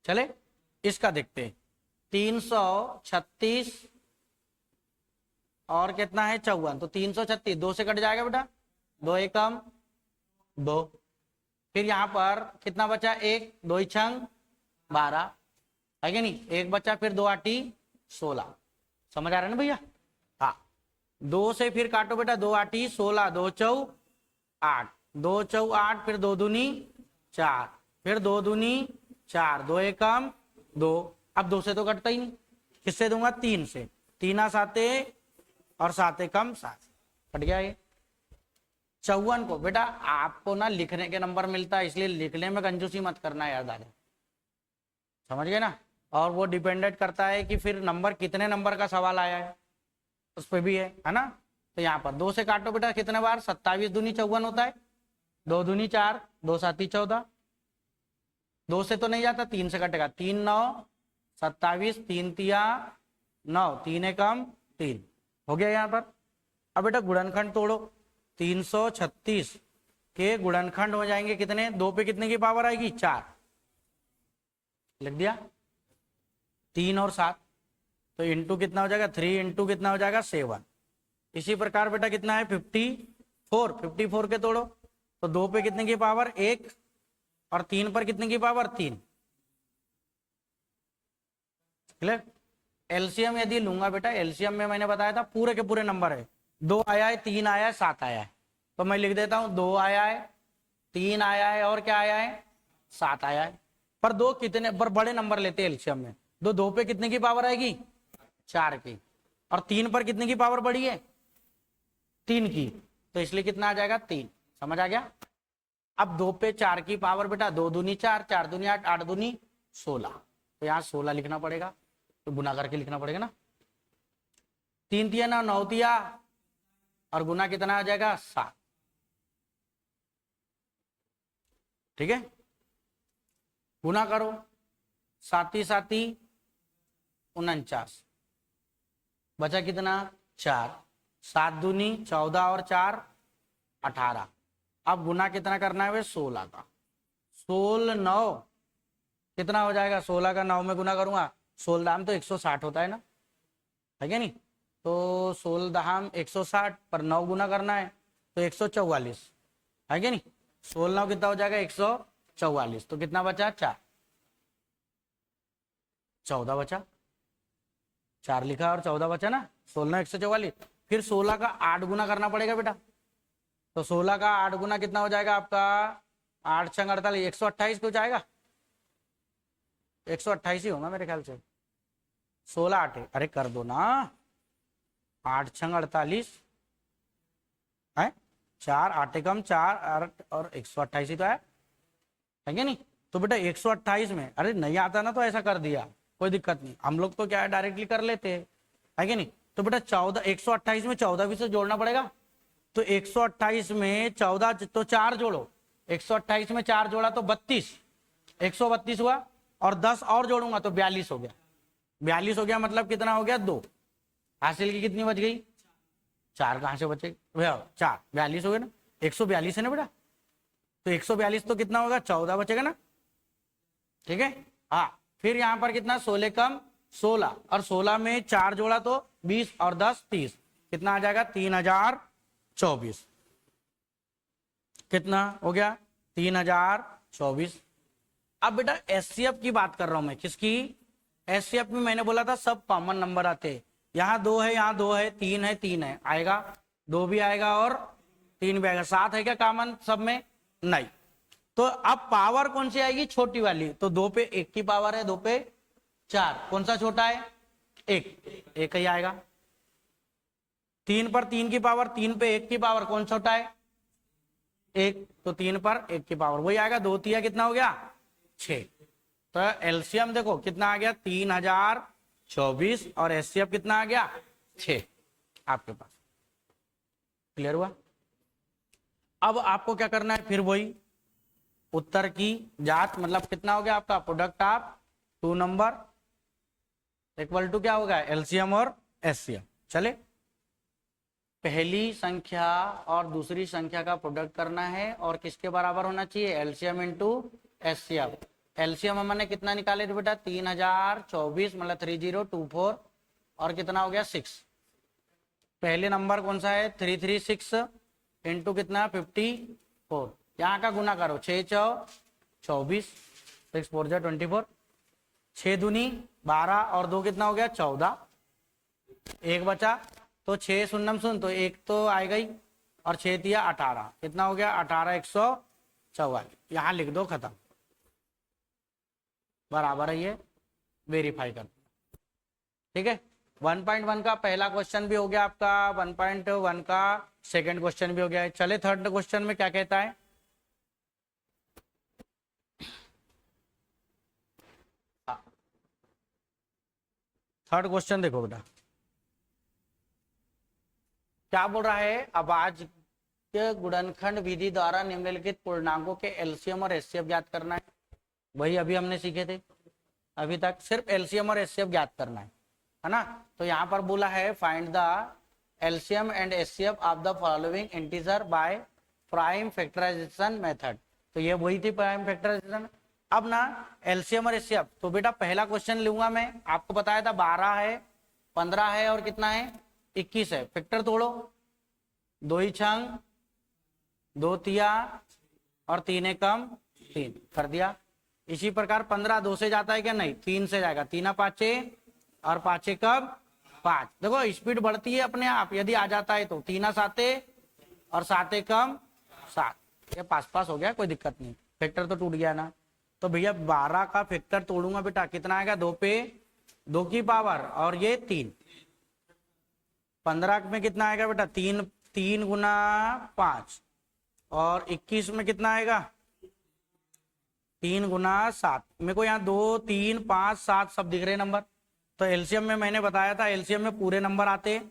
चले इसका देखते। 336 और कितना है? 54, तो 336 2 से कट जाएगा बेटा, 2 एकम 2, फिर यहां पर कितना बचा? 1, 2 छंग 12 है कि नहीं, एक बचा, फिर 2 आटी 16, समझ आ रहा है ना भैया? हाँ, 2 से फिर काटो बेटा, 2 आटी 16, 2 चौ 8, 2 चौ 8, फिर 2 दूनी 4, फिर 2 दूनी 4, 2 एकम 2, अब 2 से तो कटता ही नहीं, किससे दूंगा? 3 से, 3 साते और 7 एकम 7, कट गया ये। 54 को बेटा आपको ना लिखने के नंबर मिलता है, इसलिए लिखने में कंजूसी मत करना याद आ जाए, समझ गए ना। और वो डिपेंडेंट करता है कि फिर नंबर कितने नंबर का सवाल आया है, उस पर भी है ना। तो यहाँ पर 2 से काटो बेटा, कितने बार? 27 दूनी 54 होता है, 2 दूनी 4, 2 साती 14, 2 से तो नहीं जाता, 3 से कटेगा, 3 9 27, 3 तिया 9, 3 एकम 3 हो गया यहाँ पर। अब बेटा गुणनखंड तोड़ो, 336 के गुणनखंड हो जाएंगे कितने? 2 पे कितने की पावर आएगी? 4, लिख दिया, 3 और 7, तो इंटू कितना हो जाएगा? 3 इंटू कितना हो जाएगा? 7। इसी प्रकार बेटा कितना है? 54, 54 के तोड़ो, तो 2 पे कितने की पावर? 1 और 3 पर कितने की पावर? 3, क्लियर। एलसीएम यदि लूंगा बेटा, एलसीएम में मैंने बताया था पूरे के पूरे नंबर है, 2 आया है, 3 आया है, 7 आया है, तो मैं लिख देता हूं 2 आया है, 3 आया है और क्या आया है? 7 आया है। पर 2 कितने पर बड़े नंबर लेते हैं एलसीएम में, 2 पे कितने की पावर आएगी? 4 की, और 3 पर कितने की पावर बढ़ी है? 3 की, तो इसलिए कितना आ जाएगा? 3, समझ आ गया। अब 2 पे 4 की पावर बेटा, 2 दूनी 4, 4 दूनी 8, 8 दूनी 16, तो यहाँ 16 लिखना पड़ेगा, तो गुना करके लिखना पड़ेगा ना। 3 तिया 9, 9 तिया और गुना कितना आ जाएगा? 7, ठीक है, गुना करो, 7 साती 49, बचा कितना? 4, 7 दूनी 14 और 4 18, अब गुना कितना करना है? 16 का, 16 9 कितना हो जाएगा? 16 का 9 में गुना करूंगा, 16 दाम तो 160 होता है ना, है क्या नहीं, तो 16 दाम 160 पर 9 गुना करना है तो 144, है क्या नहीं, 16 9 कितना हो जाएगा? 144, तो कितना बचा? 4, 14 बचा, 4 लिखा और 14 बचा ना, 16 144, फिर 16 का 8 गुना करना पड़ेगा बेटा, तो 16 का 8 गुना कितना हो जाएगा आपका? 8 छंग 48, 128 क्यों जाएगा? 128 ही होगा मेरे ख्याल से, 16 8, अरे कर दो ना, 8 छंग 48 है, 4 8 कम 4 और 128 ही तो है क्या नहीं। तो बेटा 128 में, अरे नहीं आता ना तो ऐसा कर दिया, कोई दिक्कत नहीं, हम लोग तो क्या है डायरेक्टली कर लेते हैं, है क्या नहीं। तो बेटा 14, 128 में 14 भी से जोड़ना पड़ेगा, तो 128 में 14 तो 4 जोड़ो, 128 में 4 जोड़ा तो 32, 132 हुआ, और 10 और जोड़ूंगा तो 42 हो गया, 42 हो गया, मतलब कितना हो गया? 2, हासिल की कितनी बच गई? 4 कहां से बचे भैया? 4, 42 हो गया ना, 142 है ना बेटा, तो 142 तो कितना होगा? 14 बचेगा ना, ठीक है। हाँ, फिर यहां पर कितना? 16 कम 16, और 16 में 4 जोड़ा तो 20 और 10 30, कितना आ जाएगा? 3024, कितना हो गया? 3024। अब बेटा एचसीएफ की बात कर रहा हूं मैं, किसकी? एचसीएफ में मैंने बोला था सब कॉमन नंबर आते हैं, यहाँ 2 है, यहाँ 2 है, 3 है, 3 है, आएगा 2 भी आएगा और 3 भी आएगा, 7 है क्या कॉमन सब में? नहीं। तो अब पावर कौन सी आएगी? छोटी वाली, तो 2 पे 1 की पावर है, 2 पे 4, कौन सा छोटा है? 1 ही आएगा। 3 पर 3 की पावर, 3 पे 1 की पावर, कौन छोटा है? 1, तो 3 पर 1 की पावर वही आएगा। 2 तिया कितना हो गया? 6। तो एलसीएम देखो कितना आ गया? 3024 और एचसीएफ कितना आ गया? 6 आपके पास। क्लियर हुआ? अब आपको क्या करना है? फिर वही उत्तर की जांच, मतलब कितना हो गया आपका? Product of 2 number equal to क्या होगा? एलसीएम और एचसीएफ। चले, पहली संख्या और दूसरी संख्या का प्रोडक्ट करना है और किसके बराबर होना चाहिए? LCM into HCF. एलसीएम हमने कितना निकाले थे बेटा? 3024 मतलब 3024 और कितना हो गया? 6। पहले नंबर कौन सा है? 336 इंटू कितना? 54। यहाँ का गुना करो, 6 चौ 24, 6 4 जा 24, 6 दूनी 12 और 2 कितना हो गया? 14, 1 बचा तो 6 शून्यम शून्य, तो 1 तो आएगा ही, और 6 दिया 18, कितना हो गया? 18 144। यहाँ लिख दो, खत्म, बराबर है ये, वेरीफाई कर। ठीक है, 1.1 का पहला क्वेश्चन भी हो गया आपका, 1.1 का सेकंड क्वेश्चन भी हो गया है। चले थर्ड क्वेश्चन में क्या कहता है? थर्ड क्वेश्चन देखो बेटा, क्या बोल रहा है? अभाज्य गुणनखंड विधि द्वारा निम्नलिखित पूर्णांकों के एलसीएम और एचसीएफ ज्ञात करना है। वही अभी हमने सीखे थे, अभी तक सिर्फ एलसीएम और एचसीएफ ज्ञात करना है ना? तो यहाँ पर बोला है find the LCM and HCF of the following integer by prime factorisation method. तो ये वही थी प्राइम फैक्टराइजेशन। अब ना एलसीएम और एचसीएफ, तो बेटा पहला क्वेश्चन लूंगा मैं, आपको बताया था 12 है, 15 है और कितना है? 21 है। फैक्टर तोड़ो, 2 ही छंग 2 तिया और 3 एकम 3 कर दिया। इसी प्रकार 15 2 से जाता है क्या? नहीं, 3 से जाएगा, 3 5 और 5 एकम 5। देखो स्पीड बढ़ती है अपने आप, यदि आ जाता है तो 3 7 और 7 एकम 7, ये पास पास हो गया, कोई दिक्कत नहीं। फैक्टर तो टूट गया ना। तो भैया 12 का फैक्टर तोड़ूंगा बेटा, कितना आएगा? 2 पे 2 की पावर और ये 3। 15 में कितना आएगा बेटा? 3 गुना 5 और 21 में कितना आएगा? 3 गुना 7। मेरे को यहाँ 2 3 5 7 सब दिख रहे नंबर। तो एलसीएम में मैंने बताया था, एलसीएम में पूरे नंबर आते,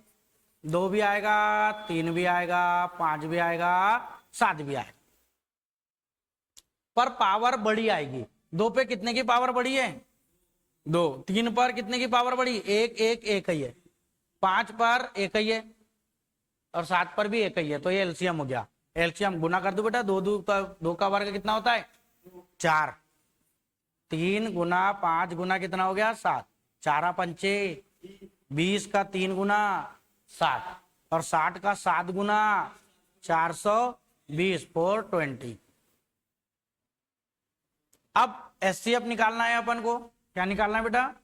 2 भी आएगा, 3 भी आएगा, 5 भी आएगा, 7 भी आएगा, पर पावर बड़ी आएगी। 2 पे कितने की पावर बड़ी है? 2। 3 पर कितने की पावर बड़ी? 1 1 1 ही है। 5 पर 1 ही है और 7 पर भी 1 ही है। तो ये एलसीएम हो गया। एलसीएम गुना कर दो बेटा, 2 का वर्ग कितना होता है? 4। 3 गुना 5 गुना कितना हो गया? 7। 4 पंचे 20 का 3 गुना 60 और 60 का 7 गुना 420 420। अब एचसीएफ निकालना है अपन को। क्या निकालना है बेटा?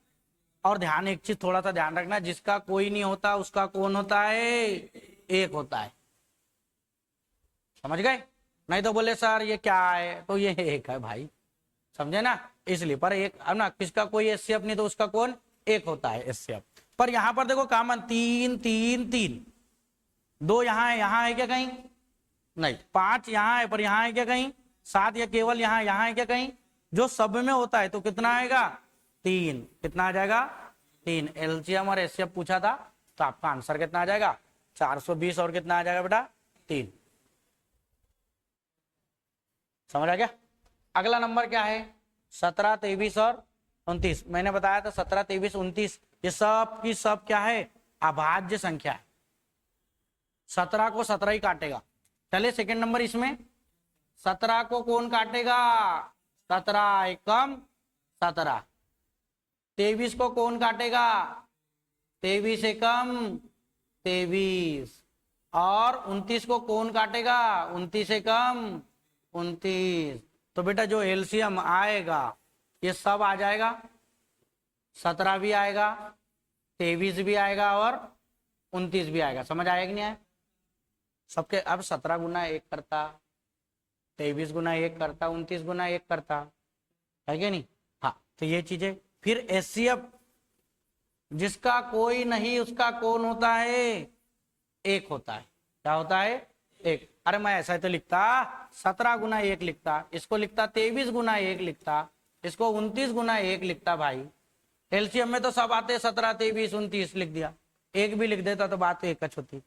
और ध्यान, एक चीज थोड़ा सा ध्यान रखना, जिसका कोई नहीं होता उसका कौन होता है? 1 होता है। समझ गए? नहीं तो बोले सर ये क्या है, तो ये 1 है भाई, समझे ना? इसलिए पर 1 अब ना, किसका कोई एचसीएफ नहीं तो उसका कौन? 1 होता है एचसीएफ। पर यहां पर देखो कॉमन 3 3 3, 2 यहाँ है क्या कहीं? नहीं। 5 यहाँ है, पर यहाँ है क्या कहीं? 7 या केवल यहाँ है क्या कहीं? जो सब में होता है तो कितना आएगा? 3। कितना आ जाएगा? 3। एलसीएम और एचसीएफ पूछा था तो आपका आंसर कितना आ जाएगा? 420 और कितना आ जाएगा बेटा? 3। समझ आ गया? अगला नंबर क्या है? 17 23 और 29। मैंने बताया था 17 23 29 ये सब की सब क्या है? अभाज्य संख्या है। 17 को 17 ही काटेगा। चले सेकंड नंबर, इसमें 17 को कौन काटेगा? 17 एकम 17। 23 को कौन काटेगा? 23 एकम 23। और 29 को कौन काटेगा? 29 एकम 29। तो बेटा जो एलसीएम आएगा ये सब आ जाएगा। 17 भी आएगा, 23 भी आएगा और 29 भी आएगा। समझ आएगा कि नहीं आया सबके? अब 17 गुना 1 करता, 23 गुना 1 करता, 29 गुना 1 करता है क्या नहीं? हाँ, तो ये चीजें फिर एचसीएफ जिसका कोई नहीं उसका कौन होता है, एक होता है। क्या होता है, एक। अरे मैं ऐसा तो लिखता 17 गुना 1 लिखता, इसको लिखता 23 गुना 1 लिखता, इसको 29 गुना 1 लिखता। भाई एलसीएम में तो सब आते 17 23 29 लिख दिया, एक भी लिख देता तो बात तो एक होती।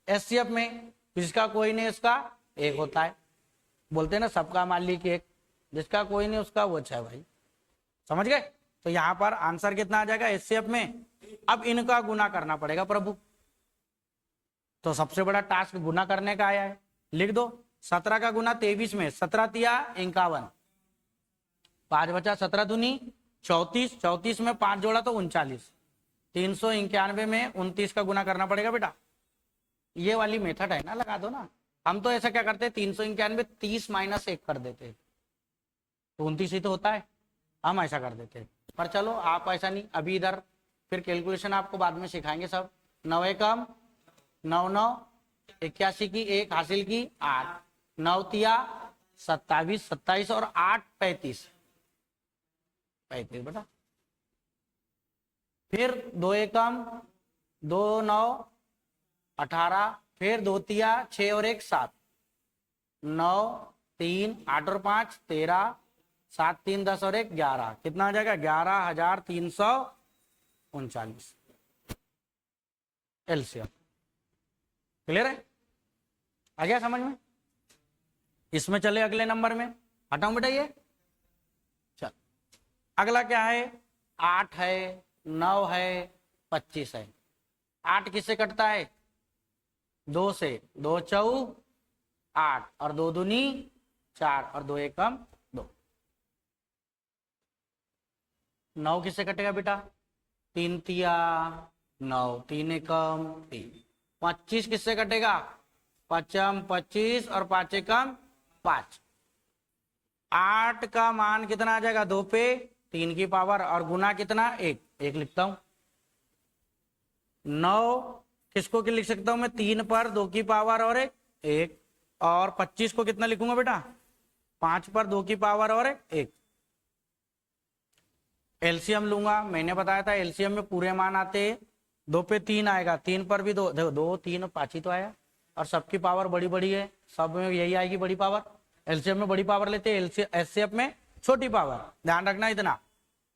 एचसीएफ में जिसका कोई नहीं उसका एक होता है, बोलते हैं ना सबका मालिक एक, जिसका कोई नहीं उसका वो है। भाई समझ गए। तो यहां पर आंसर कितना आ जाएगा एचसीएफ में। अब इनका गुना करना पड़ेगा प्रभु, तो सबसे बड़ा टास्क गुना करने का आया है। लिख दो 17 का गुना 23 में, 17 तिया 51, 5 बचा 17 दूनी 34, 34 में 5 जोड़ा तो 39, 391 में 29 का गुना करना पड़ेगा बेटा। ये वाली मेथड है ना, लगा दो ना। हम तो ऐसा क्या करते हैं 391 30 माइनस 1 कर देते तो 29 ही तो होता है, हम ऐसा कर देते। पर चलो आप ऐसा नहीं, अभी इधर फिर कैलकुलेशन आपको बाद में सिखाएंगे सब। 9 एकम 9 9 81 की 1 हासिल की 8, 9 तिया 27 27 और 8 35 35 बेटा। फिर 2 एकम 2 9 18, फिर 2 तिया 6 और 1 7, 9 3 8 और 5 13, 7 3 10 और 1 11, कितना आ जाएगा 11,339 एलसीएम। क्लियर है, आ गया समझ में। इसमें चले अगले नंबर में, हटाऊं बेटा ये। चल अगला क्या है, 8 है 9 है 25 है। 8 किससे कटता है, 2 से, 2 चौ 8 और 2 दूनी 4 और 2 एकम 2। 9 किससे कटेगा बेटा, 3 तिया 9, 3 एकम 3। 25 किससे कटेगा, 5 25 और 5 एकम 5। 8 का मान कितना आ जाएगा, 2 पे 3 की पावर और गुना कितना 1, 1 लिखता हूं। 9 किसको लिख सकता हूं मैं, 3 पर 2 की पावर और 1, और 25 को कितना लिखूंगा बेटा, 5 पर 2 की पावर और 1। एलसीएम लूंगा, मैंने बताया था एलसीएम में पूरे मान आते 2 पे 3 आएगा, 3 पर भी 2, 2 3 5 ही तो आया, और सबकी पावर बड़ी बड़ी है, सब में यही आएगी बड़ी पावर। एलसीएम में बड़ी पावर लेते हैं, एचसीएफ में छोटी पावर, ध्यान रखना इतना।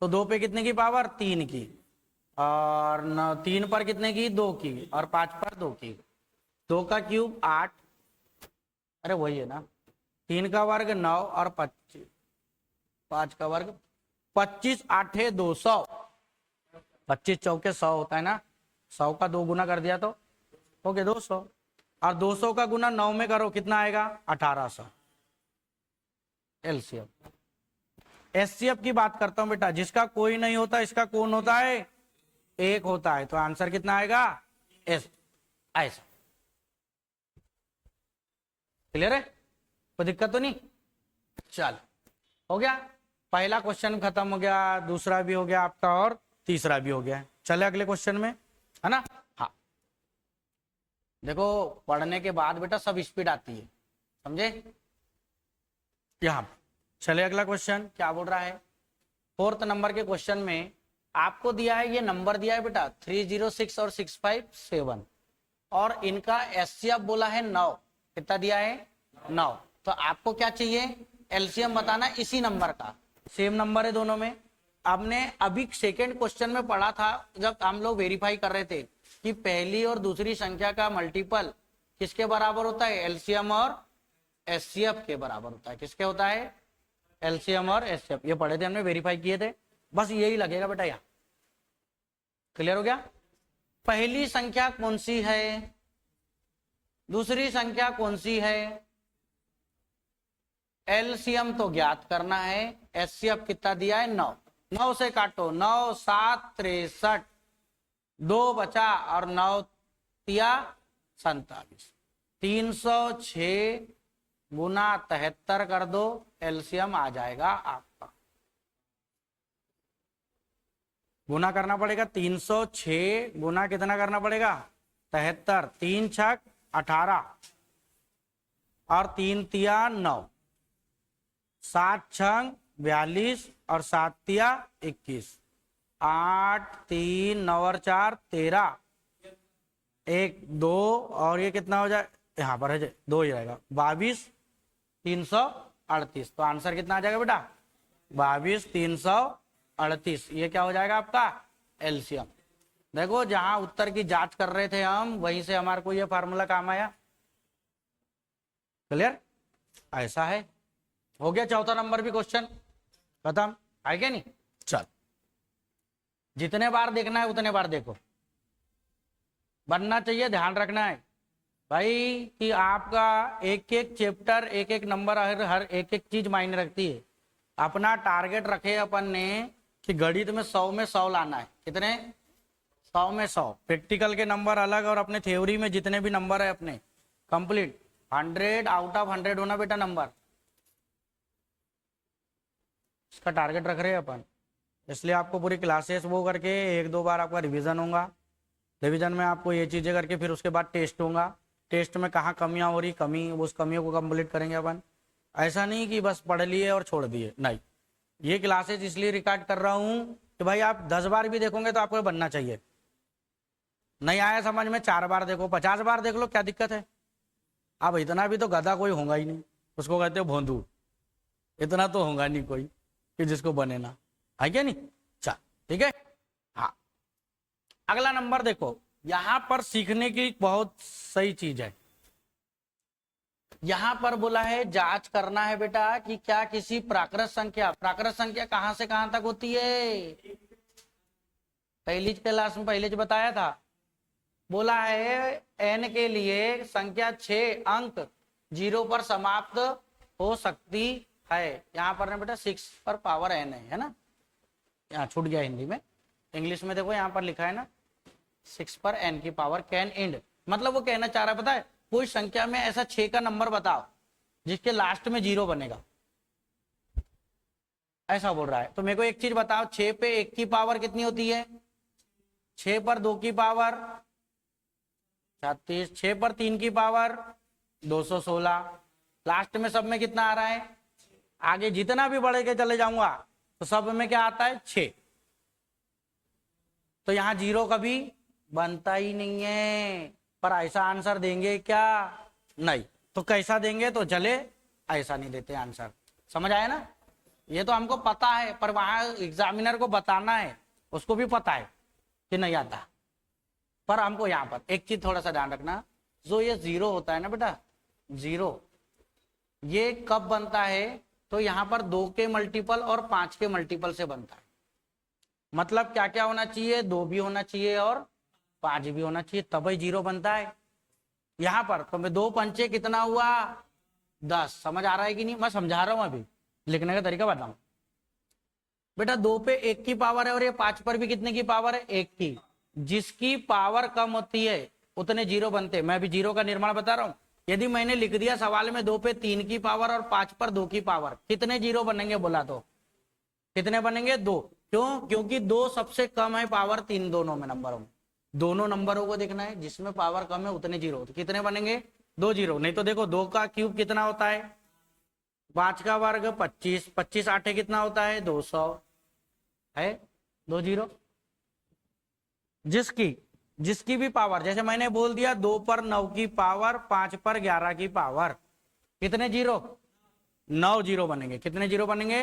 तो 2 पे कितने की पावर, 3 की, और 3 पर कितने की, 2 की, और 5 पर 2 की। 2 का क्यूब 8, अरे वही है ना, 3 का वर्ग 9 और 25, 5 का वर्ग 25 8 200, 25 चौके 100 होता है ना, 100 का 2 गुना कर दिया तो हो गया 200, और 200 का गुना 9 में करो कितना आएगा 1800 एलसीएम। एचसीएफ की बात करता हूं बेटा, जिसका कोई नहीं होता इसका कौन होता है, एक होता है। तो आंसर कितना आएगा एस, ऐसा। क्लियर है, कोई दिक्कत तो नहीं। चल हो गया, पहला क्वेश्चन खत्म हो गया, दूसरा भी हो गया आपका और तीसरा भी हो गया। चले अगले क्वेश्चन में, है ना। हाँ देखो पढ़ने के बाद बेटा सब स्पीड आती है, समझे। यहां चले अगला क्वेश्चन क्या बोल रहा है, 4th नंबर के क्वेश्चन में आपको दिया है, ये नंबर दिया है बेटा 306 और 657, और इनका एचसीएफ बोला है 9, कितना दिया है 9। तो आपको क्या चाहिए, एलसीएम बताना इसी नंबर का, सेम नंबर है दोनों में। आपने अभी सेकेंड क्वेश्चन में पढ़ा था जब हम लोग वेरीफाई कर रहे थे कि पहली और दूसरी संख्या का मल्टीपल किसके बराबर होता है, एलसीएम और एचसीएफ के बराबर होता है। किसके होता है, एलसीएम और एचसीएफ, ये पढ़े थे हमने, वेरीफाई किए थे, बस यही लगेगा बेटा यहाँ। क्लियर हो गया। पहली संख्या कौन सी है, दूसरी संख्या कौन सी है, एलसीएम तो ज्ञात करना है, एचसीएफ कितना दिया है 9, 9 से काटो, 9 7 63, 2 बचा और 9 तिया 47, 306 गुना 73 कर दो, एलसीएम आ जाएगा आपका। गुना करना पड़ेगा 306 गुना कितना करना पड़ेगा 73, 3 छक 18 और 3 तिया 9, 7 छंग 42 और 7 तिया 21, 8 3 9 और 4 13, 1 2 और ये कितना हो जाए, यहाँ पर है 2 ही रहेगा, 22 338। तो आंसर कितना आ जाएगा बेटा, 22 338। ये क्या हो जाएगा आपका एलसीएम। देखो जहां उत्तर की जांच कर रहे थे हम, वहीं से हमारे को ये फार्मूला काम आया। क्लियर, ऐसा है। हो गया चौथा नंबर भी क्वेश्चन खत्म, है क्या नहीं। चल, जितने बार देखना है उतने बार देखो, बनना चाहिए, ध्यान रखना है भाई कि आपका एक एक चैप्टर, एक एक नंबर, हर एक एक चीज मायने रखती है। अपना टारगेट रखे अपन ने कि गणित में 100 में 100 लाना है। कितने, 100 में 100। प्रैक्टिकल के नंबर अलग और अपने थ्योरी में जितने भी नंबर है अपने कंप्लीट 100 आउट ऑफ 100 होना बेटा नंबर, इसका टारगेट रख रहे हैं अपन। इसलिए आपको पूरी क्लासेस वो करके 1-2 बार आपका रिवीजन होगा, रिवीजन में आपको ये चीज़ें करके फिर उसके बाद टेस्ट होगा, टेस्ट में कहाँ कमियां हो रही, उस कमियों को कंप्लीट करेंगे अपन। ऐसा नहीं कि बस पढ़ लिए और छोड़ दिए, नहीं। ये क्लासेस इसलिए रिकॉर्ड कर रहा हूँ कि भाई आप 10 बार भी देखोगे तो आपको बनना चाहिए। नहीं आया समझ में, 4 बार देखो, 50 बार देख लो, क्या दिक्कत है। अब इतना भी तो गधा कोई होगा ही नहीं, उसको कहते हो भोंदू, इतना तो होगा नहीं कोई कि जिसको बने ना, है क्या नहीं। चल ठीक है। हाँ, अगला नंबर देखो, यहां पर सीखने की बहुत सही चीज है। यहां पर बोला है जांच करना है बेटा कि क्या किसी प्राकृत संख्या, प्राकृत संख्या कहां से कहां तक होती है। पहली क्लास में पहले जो बताया था, बोला है n के लिए संख्या 6 अंक 0 पर समाप्त हो सकती है। यहाँ पर ना बेटा 6 पर पावर n है ना, यहाँ छूट गया हिंदी में, इंग्लिश में देखो यहाँ पर लिखा है ना 6 पर n की पावर कैन एंड। मतलब वो कहना चाह रहा है पता है, कोई संख्या में ऐसा 6 का नंबर बताओ जिसके लास्ट में 0 बनेगा, ऐसा बोल रहा है। तो मेरे को एक चीज बताओ, 6 पे 1 की पावर कितनी होती है, 6 पर 2 की पावर 36, 6 पर 3 की पावर 216, लास्ट में सब में कितना आ रहा है, आगे जितना भी बढ़े के चले जाऊंगा तो सब में क्या आता है 6। तो यहां 0 कभी बनता ही नहीं है। पर ऐसा आंसर देंगे क्या, नहीं। तो कैसा देंगे, तो चले ऐसा नहीं देते आंसर, समझ आया ना। ये तो हमको पता है, पर वहां एग्जामिनर को बताना है, उसको भी पता है कि नहीं आता। पर हमको यहाँ पर एक चीज थोड़ा सा ध्यान रखना, जो ये 0 होता है ना बेटा, 0 ये कब बनता है, तो यहाँ पर 2 के मल्टीपल और 5 के मल्टीपल से बनता है। मतलब क्या क्या होना चाहिए, 2 भी होना चाहिए और 5 भी होना चाहिए, तब ही 0 बनता है। यहाँ पर तो मैं 2 पंचे कितना हुआ 10, समझ आ रहा है कि नहीं, मैं समझा रहा हूं अभी, लिखने का तरीका बताऊं बेटा। 2 पे 1 की पावर है और ये 5 पर भी कितने की पावर है, 1 की। जिसकी पावर कम होती है उतने 0 बनते। मैं भी 0 का निर्माण बता रहा हूं। यदि मैंने लिख दिया सवाल में 2 पे 3 की पावर और 5 पर 2 की पावर, कितने 0 बनेंगे बोला, तो कितने बनेंगे 2। क्यों, क्योंकि 2 सबसे कम है पावर 3 दोनों में नंबरों में। दोनों नंबरों को देखना है, जिसमें पावर कम है उतने 0, तो कितने बनेंगे 2 0। नहीं तो देखो 2 का क्यूब कितना होता है 5 का वर्ग 25, 25 8 कितना होता है 200 है, 2 0। जिसकी भी पावर, जैसे मैंने बोल दिया 2 पर 9 की पावर, 5 पर 11 की पावर, कितने 0, 9 0 बनेंगे। कितने 0 बनेंगे,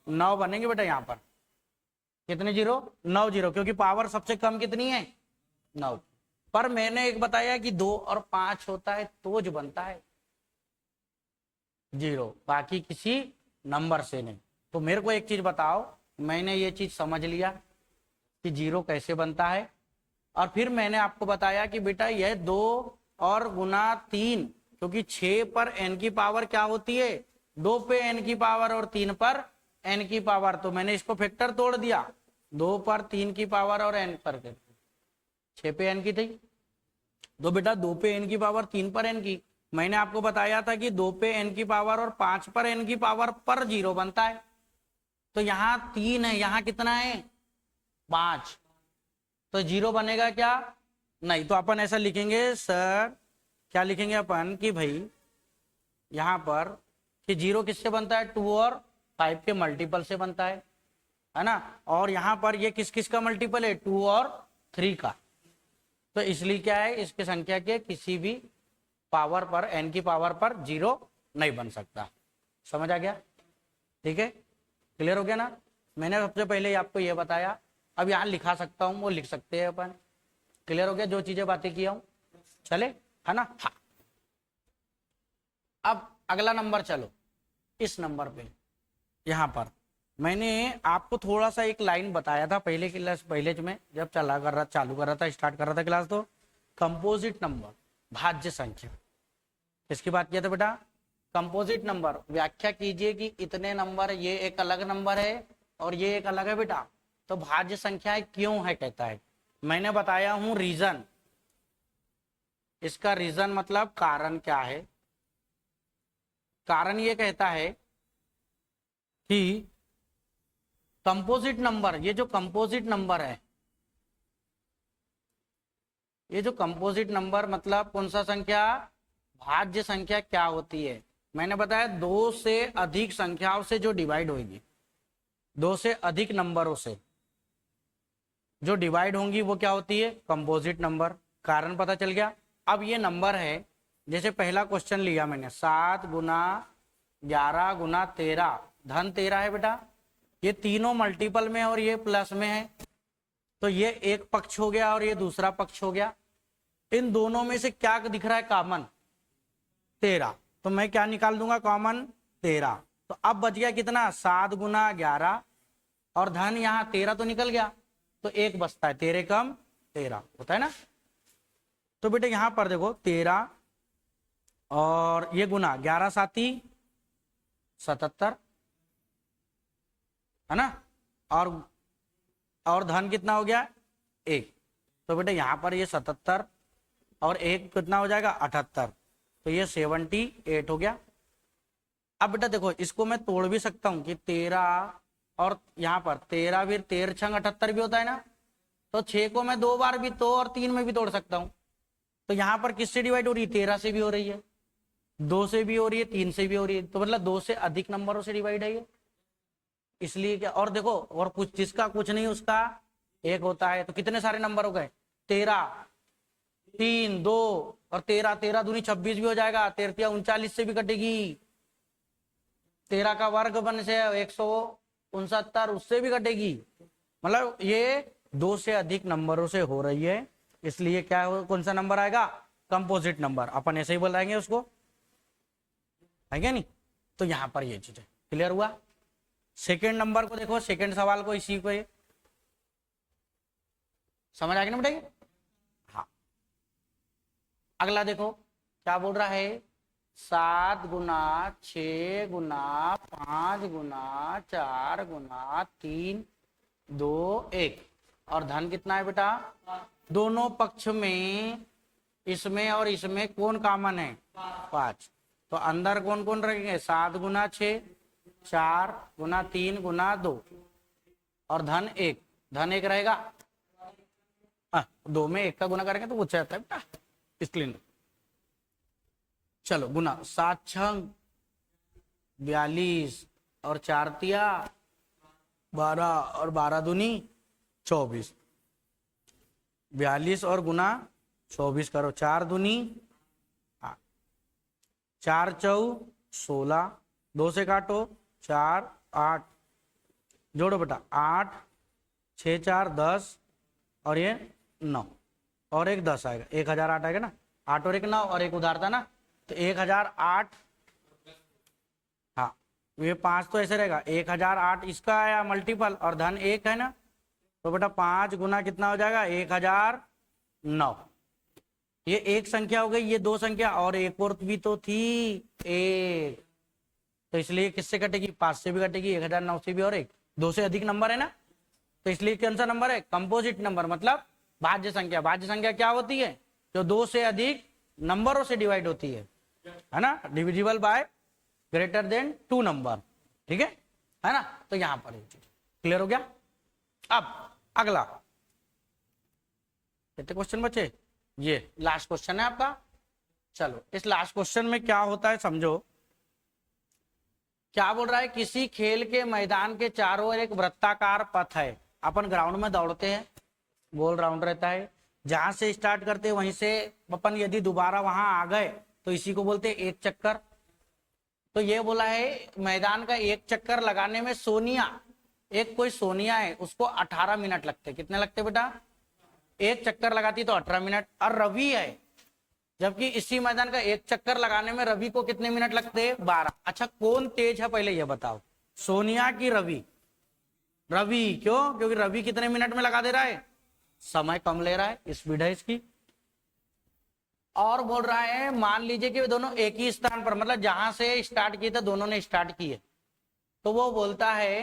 9 बनेंगे बेटा। यहाँ पर कितने 0, 9 0, क्योंकि पावर सबसे कम कितनी है 9। पर मैंने एक बताया कि 2 और 5 होता है तो जो बनता है 0, बाकी किसी नंबर से नहीं। तो मेरे को एक चीज बताओ, मैंने ये चीज समझ लिया कि 0 कैसे बनता है, और फिर मैंने आपको बताया कि बेटा यह 2 और गुना 3, क्योंकि 6 पर n की पावर क्या होती है, 2 पे n की पावर और 3 पर n की पावर। तो मैंने इसको फैक्टर तोड़ दिया, 2 पर 3 की पावर और n पर 6 पे n की थी। तो बेटा 2 पे n की पावर 3 पर n की, मैंने आपको बताया था कि 2 पे n की पावर और 5 पर n की पावर पर 0 बनता है। तो यहाँ 3 है, यहाँ कितना है 5, तो 0 बनेगा क्या, नहीं। तो अपन ऐसा लिखेंगे सर, क्या लिखेंगे अपन कि भाई यहाँ पर कि 0 किससे बनता है, 2 और 5 के मल्टीपल से बनता है। है ना, और यहाँ पर ये किस किस का मल्टीपल है, 2 और 3 का। तो इसलिए क्या है, इसकी संख्या के किसी भी पावर पर, n की पावर पर 0 नहीं बन सकता। समझ आ गया? ठीक है, क्लियर हो गया ना। मैंने सबसे पहले आपको ये बताया, अब यहाँ लिखा सकता हूँ, वो लिख सकते हैं अपन। क्लियर हो गया जो चीजें बातें किया हूँ, चले, है ना। हाँ, अब अगला नंबर, चलो इस नंबर पे, यहाँ पर मैंने आपको थोड़ा सा एक लाइन बताया था पहले क्लास, पहले में जब चालू कर रहा था, स्टार्ट कर रहा था क्लास, तो कंपोजिट नंबर, भाज्य संख्या, किसकी बात किया था बेटा, कंपोजिट नंबर। व्याख्या कीजिए कि इतने नंबर, ये एक अलग नंबर है और ये एक अलग है बेटा, तो भाज्य संख्याएं क्यों है, कहता है। मैंने बताया हूं रीजन, इसका रीजन मतलब कारण क्या है। कारण ये कहता है कि कंपोजिट नंबर, ये जो कंपोजिट नंबर है, ये जो कंपोजिट नंबर मतलब कौन सा संख्या, भाज्य संख्या क्या होती है। मैंने बताया 2 से अधिक संख्याओं से जो डिवाइड होगी, 2 से अधिक नंबरों से जो डिवाइड होंगी वो क्या होती है, कंपोजिट नंबर। कारण पता चल गया। अब ये नंबर है, जैसे पहला क्वेश्चन लिया मैंने, 7 गुना 11 गुना 13, धन 13 है बेटा, ये तीनों मल्टीपल में और ये प्लस में है, तो ये एक पक्ष हो गया और ये दूसरा पक्ष हो गया। इन दोनों में से क्या दिख रहा है कॉमन, 13, तो मैं क्या निकाल दूंगा कॉमन, 13। तो अब बच गया कितना, 7 गुना 11 और धन यहाँ 13 तो निकल गया, तो एक बचता है, 13 कम 13 होता है ना। तो बेटे यहां पर देखो 13 और ये गुना 11 साथी 77, है ना, और धन कितना हो गया, 1। तो बेटे यहां पर ये 77 और 1 कितना हो जाएगा, 78, तो ये 78 हो गया। अब बेटा देखो, इसको मैं तोड़ भी सकता हूं कि 13 और यहाँ पर 13 भी, 13 छंग 78 भी होता है ना, तो 6 को मैं 2 बार भी तो और 3 में भी तोड़ सकता हूं। तो यहाँ पर किससे डिवाइड हो रही है, 13 से भी हो रही है, 2 से भी हो रही है, 3 से भी हो रही है, तो मतलब 2 से अधिक नंबरों से डिवाइड है ये, इसलिए क्या। और देखो, और कुछ जिसका कुछ नहीं उसका एक होता है, तो कितने सारे नंबर हो गए, 13, 3, 2 और 13, 13 दूनी 26 भी हो जाएगा, 13 39 से भी कटेगी, 13 का वर्ग बन से 169 उससे भी कटेगी, मतलब ये 2 से अधिक नंबरों से हो रही है, इसलिए क्या हो, कौन सा नंबर आएगा, कंपोजिट नंबर, अपन ऐसे ही बोलाएंगे उसको, है क्या नहीं। तो यहां पर ये चीज है, क्लियर हुआ। सेकेंड नंबर को देखो, सेकेंड सवाल को, इसी को समझ आ गया ना बेटा। हाँ, अगला देखो क्या बोल रहा है, 7 गुना 6 गुना 5 गुना 4 गुना 3 2 1, और धन कितना है बेटा, दोनों पक्ष में, इसमें और इसमें कौन कॉमन है, 5, तो अंदर कौन कौन रहेंगे, 7 गुना 6, 4 गुना 3 गुना 2 और धन 1, धन 1 रहेगा, 2 में 1 का गुना करेंगे तो पूछा जाता है बेटा, इसलिए चलो गुना, 7 छंग 42 और 4 तिया 12 और 12 दूनी 24, 42 और गुना 24 करो, 4 दूनी 4 चौ 16, 2 से काटो 4 8, जोड़ो बेटा 8 6 4 10 और ये 9 और एक 10 आएगा, 1008 आएगा ना, 8 और 1 9 और एक उधार था ना, तो 1008, हाँ ये 5 तो ऐसे रहेगा, 1008 इसका आया मल्टीपल और धन 1 है ना, तो बेटा 5 गुना कितना हो जाएगा, 1009। ये एक संख्या हो गई, ये 2 संख्या और एक और भी तो थी 1, तो इसलिए किससे कटेगी, 5 से भी कटेगी, 1009 से भी, और 1 2 से अधिक नंबर है ना, तो इसलिए कौन सा नंबर है, कंपोजिट नंबर, मतलब भाज्य संख्या। भाज्य संख्या क्या होती है, जो 2 से अधिक नंबरों से डिवाइड होती है ना, divisible by greater than 2 number, ठीक है ना। तो यहां पर क्लियर हो गया। अब अगला कितने क्वेश्चन बचे, ये लास्ट क्वेश्चन है आपका। चलो इस लास्ट क्वेश्चन में क्या होता है समझो, क्या बोल रहा है, किसी खेल के मैदान के चारों ओर एक वृत्ताकार पथ है। अपन ग्राउंड में दौड़ते हैं, गोल राउंड रहता है, जहां से स्टार्ट करते हैं वहीं से अपन यदि दोबारा वहां आ गए तो इसी को बोलते हैं एक चक्कर। तो ये बोला है मैदान का एक चक्कर लगाने में सोनिया, एक कोई सोनिया है, उसको 18 मिनट लगते। कितने लगते बेटा? एक चक्कर लगाती तो 18 मिनट। और रवि है, जबकि इसी मैदान का एक चक्कर लगाने में रवि को कितने मिनट लगते हैं? 12। अच्छा कौन तेज है पहले ये बताओ, सोनिया की रवि? रवि। क्यों? क्योंकि रवि कितने मिनट में लगा दे रहा है, समय कम ले रहा है, स्पीड है इसकी। और बोल रहा है मान लीजिए कि दोनों एक ही स्थान पर, मतलब जहां से स्टार्ट किए थे दोनों ने स्टार्ट किए, तो वो बोलता है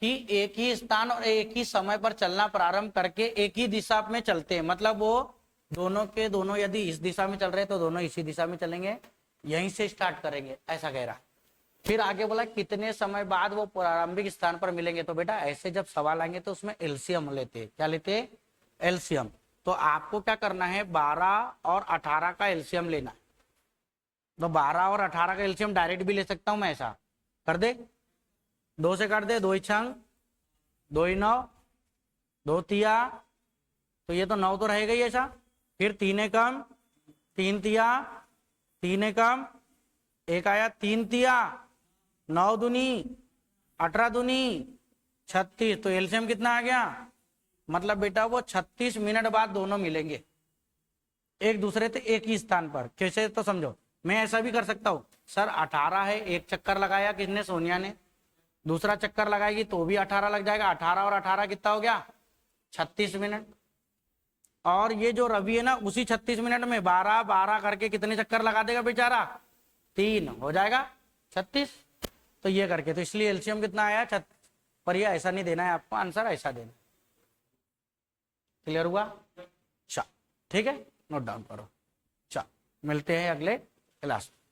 कि एक ही स्थान और एक ही समय पर चलना प्रारंभ करके एक ही दिशा में चलते हैं। मतलब वो दोनों के दोनों यदि इस दिशा में चल रहे हैं तो दोनों इसी दिशा में चलेंगे, यहीं से स्टार्ट करेंगे, ऐसा कह रहा है। फिर आगे बोला कितने समय बाद वो प्रारंभिक स्थान पर मिलेंगे। तो बेटा ऐसे जब सवाल आएंगे तो उसमें एलसीएम लेते हैं। क्या लेते हैं? एलसीएम। तो आपको क्या करना है, 12 और 18 का एलसीएम लेना है। तो 12 और 18 का एलसीएम डायरेक्ट भी ले सकता हूं मैं, ऐसा कर दे, 2 से काट दे, 2 छंग 2 9, 2 तिया, तो ये तो 9 तो रहेगा ही ऐसा। फिर 3 कम, 3 तिया, 3 कम, एक आया 3 तिया, 9 दूनी 18 दूनी 36। तो एलसीएम कितना आ गया? मतलब बेटा वो 36 मिनट बाद दोनों मिलेंगे एक दूसरे से एक ही स्थान पर। कैसे? तो समझो, मैं ऐसा भी कर सकता हूं, सर 18 है, एक चक्कर लगाया किसने? सोनिया ने। दूसरा चक्कर लगाएगी तो भी 18 लग जाएगा। 18 और 18 कितना हो गया? 36 मिनट। और ये जो रवि है ना, उसी 36 मिनट में 12 12 करके कितने चक्कर लगा देगा बेचारा? 3 हो जाएगा 36। तो ये करके, तो इसलिए एलसीएम कितना आया? पर ये ऐसा नहीं देना है आपको, आंसर ऐसा देना। क्लियर हुआ? अच्छा ठीक है, नोट डाउन करो। अच्छा मिलते हैं अगले क्लास में।